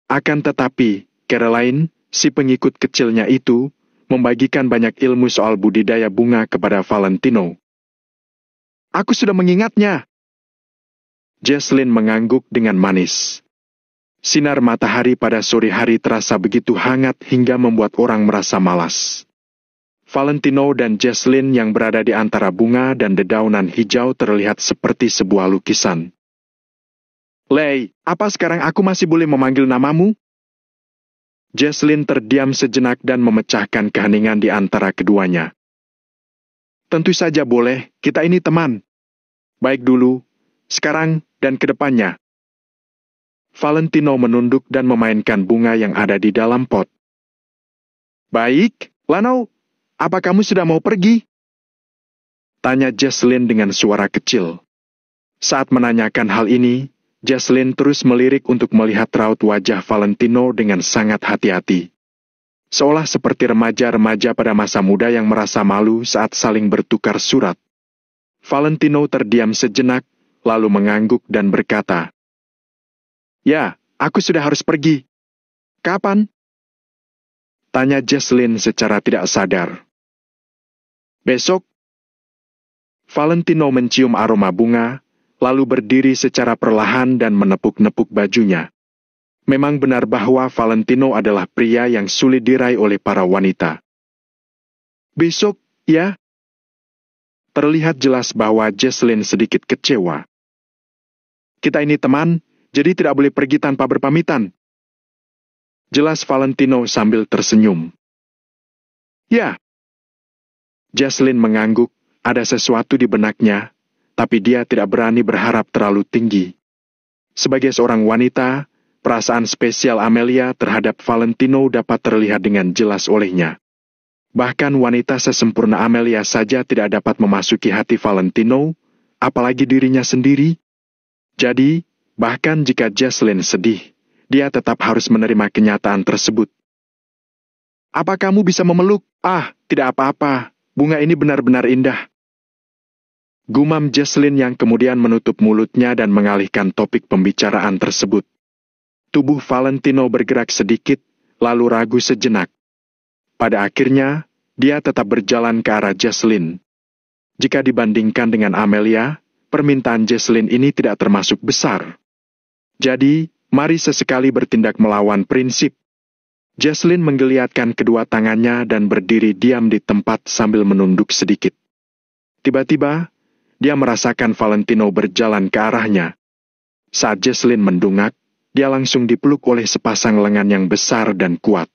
A: Akan tetapi, Caroline, si pengikut kecilnya itu, membagikan banyak ilmu soal budidaya bunga kepada Valentino. Aku sudah mengingatnya. Jesslyn mengangguk dengan manis. Sinar matahari pada sore hari terasa begitu hangat hingga membuat orang merasa malas. Valentino dan Jesslyn yang berada di antara bunga dan dedaunan hijau terlihat seperti sebuah lukisan. Apa sekarang aku masih boleh memanggil namamu? Jesslyn terdiam sejenak dan memecahkan keheningan di antara keduanya. Tentu saja boleh, kita ini teman. Baik dulu, sekarang, dan ke depannya. Valentino menunduk dan memainkan bunga yang ada di dalam pot. Baik, Lano, apa kamu sudah mau pergi? Tanya Jesslyn dengan suara kecil. Saat menanyakan hal ini, Jesslyn terus melirik untuk melihat raut wajah Valentino dengan sangat hati-hati. Seolah seperti remaja-remaja pada masa muda yang merasa malu saat saling bertukar surat. Valentino terdiam sejenak, lalu mengangguk dan berkata, "Ya, aku sudah harus pergi." "Kapan?" tanya Jesslyn secara tidak sadar. "Besok." Valentino mencium aroma bunga, lalu berdiri secara perlahan dan menepuk-nepuk bajunya. Memang benar bahwa Valentino adalah pria yang sulit diraih oleh para wanita. "Besok, ya?" Terlihat jelas bahwa Jesslyn sedikit kecewa. "Kita ini teman, jadi tidak boleh pergi tanpa berpamitan." Jelas Valentino sambil tersenyum. "Ya." Jesslyn mengangguk, ada sesuatu di benaknya, tapi dia tidak berani berharap terlalu tinggi. Sebagai seorang wanita, perasaan spesial Amelia terhadap Valentino dapat terlihat dengan jelas olehnya. Bahkan wanita sesempurna Amelia saja tidak dapat memasuki hati Valentino, apalagi dirinya sendiri. Jadi, bahkan jika Jesslyn sedih, dia tetap harus menerima kenyataan tersebut. "Apa kamu bisa memeluk?" "Ah, tidak apa-apa, bunga ini benar-benar indah." Gumam Jesslyn yang kemudian menutup mulutnya dan mengalihkan topik pembicaraan tersebut. Tubuh Valentino bergerak sedikit, lalu ragu sejenak. Pada akhirnya, dia tetap berjalan ke arah Jesslyn. Jika dibandingkan dengan Amelia, permintaan Jesslyn ini tidak termasuk besar. Jadi, mari sesekali bertindak melawan prinsip. Jesslyn menggeliatkan kedua tangannya dan berdiri diam di tempat sambil menunduk sedikit. Tiba-tiba, dia merasakan Valentino berjalan ke arahnya. Saat Jesslyn mendongak, dia langsung dipeluk oleh sepasang lengan yang besar dan kuat.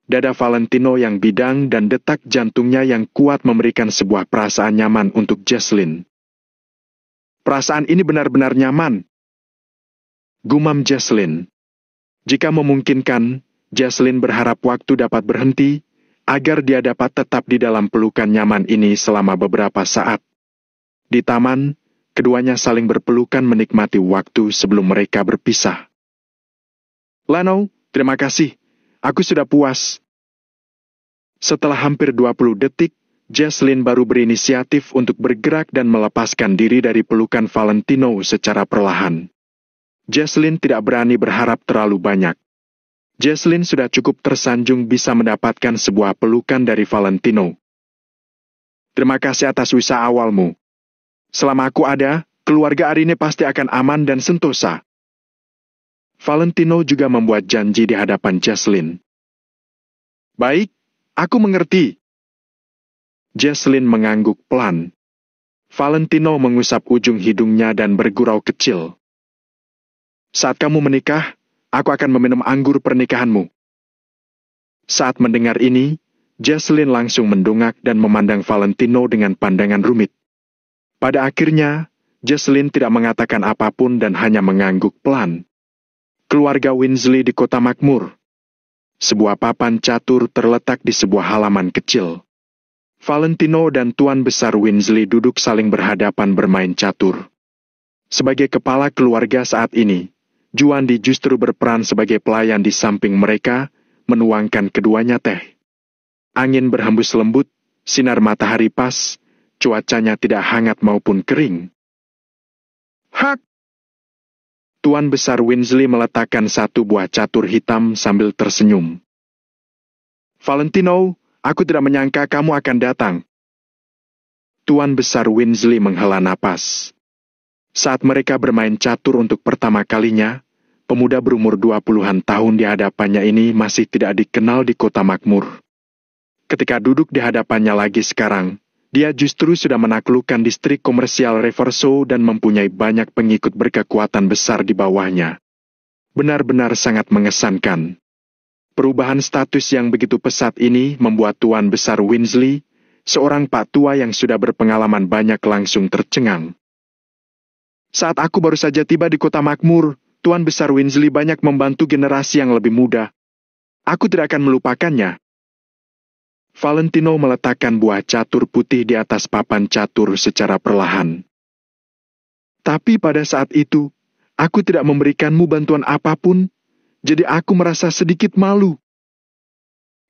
A: Dada Valentino yang bidang dan detak jantungnya yang kuat memberikan sebuah perasaan nyaman untuk Jesslyn. "Perasaan ini benar-benar nyaman," gumam Jesslyn. Jika memungkinkan, Jesslyn berharap waktu dapat berhenti, agar dia dapat tetap di dalam pelukan nyaman ini selama beberapa saat. Di taman, keduanya saling berpelukan menikmati waktu sebelum mereka berpisah. "Lano, terima kasih. Aku sudah puas." Setelah hampir 20 detik, Jesslyn baru berinisiatif untuk bergerak dan melepaskan diri dari pelukan Valentino secara perlahan. Jesslyn tidak berani berharap terlalu banyak. Jesslyn sudah cukup tersanjung bisa mendapatkan sebuah pelukan dari Valentino. "Terima kasih atas usaha awalmu. Selama aku ada, keluarga Arine pasti akan aman dan sentosa." Valentino juga membuat janji di hadapan Jesslyn. "Baik, aku mengerti." Jesslyn mengangguk pelan. Valentino mengusap ujung hidungnya dan bergurau kecil. "Saat kamu menikah, aku akan meminum anggur pernikahanmu." Saat mendengar ini, Jesslyn langsung mendongak dan memandang Valentino dengan pandangan rumit. Pada akhirnya, Jesslyn tidak mengatakan apapun dan hanya mengangguk pelan. Keluarga Winsley di kota makmur. Sebuah papan catur terletak di sebuah halaman kecil. Valentino dan Tuan Besar Winsley duduk saling berhadapan bermain catur. Sebagai kepala keluarga saat ini, Juandi justru berperan sebagai pelayan di samping mereka, menuangkan keduanya teh. Angin berhembus lembut, sinar matahari pas, cuacanya tidak hangat maupun kering. "Hak!" Tuan Besar Winsley meletakkan satu buah catur hitam sambil tersenyum. "Valentino, aku tidak menyangka kamu akan datang." Tuan Besar Winsley menghela napas. Saat mereka bermain catur untuk pertama kalinya, pemuda berumur 20-an tahun di hadapannya ini masih tidak dikenal di kota makmur. Ketika duduk di hadapannya lagi sekarang, dia justru sudah menaklukkan distrik komersial Reverso dan mempunyai banyak pengikut berkekuatan besar di bawahnya. Benar-benar sangat mengesankan. Perubahan status yang begitu pesat ini membuat Tuan Besar Winsley, seorang pak tua yang sudah berpengalaman banyak langsung tercengang. "Saat aku baru saja tiba di kota makmur, Tuan Besar Winsley banyak membantu generasi yang lebih muda. Aku tidak akan melupakannya." Valentino meletakkan buah catur putih di atas papan catur secara perlahan. "Tapi pada saat itu, aku tidak memberikanmu bantuan apapun, jadi aku merasa sedikit malu."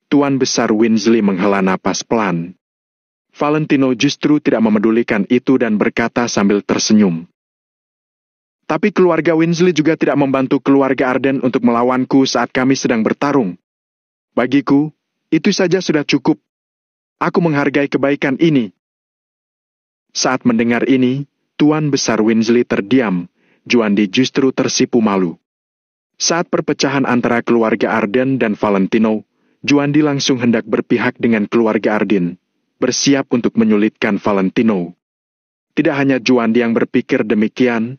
A: Tuan Besar Weasley menghela napas pelan. Valentino justru tidak memedulikan itu dan berkata sambil tersenyum. Tapi keluarga Weasley juga tidak membantu keluarga Arden untuk melawanku saat kami sedang bertarung. Bagiku, itu saja sudah cukup. Aku menghargai kebaikan ini. Saat mendengar ini, Tuan Besar Weasley terdiam. Juandi justru tersipu malu. Saat perpecahan antara keluarga Arden dan Valentino, Juandi langsung hendak berpihak dengan keluarga Arden, bersiap untuk menyulitkan Valentino. Tidak hanya Juandi yang berpikir demikian,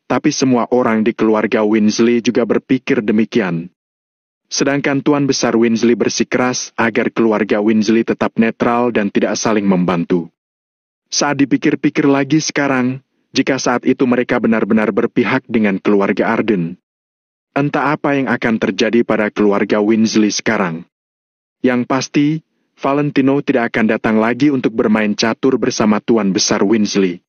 A: tapi semua orang di keluarga Weasley juga berpikir demikian. Sedangkan Tuan Besar Weasley bersikeras agar keluarga Weasley tetap netral dan tidak saling membantu. Saat dipikir-pikir lagi sekarang, jika saat itu mereka benar-benar berpihak dengan keluarga Arden, entah apa yang akan terjadi pada keluarga Weasley sekarang. Yang pasti, Valentino tidak akan datang lagi untuk bermain catur bersama Tuan Besar Weasley.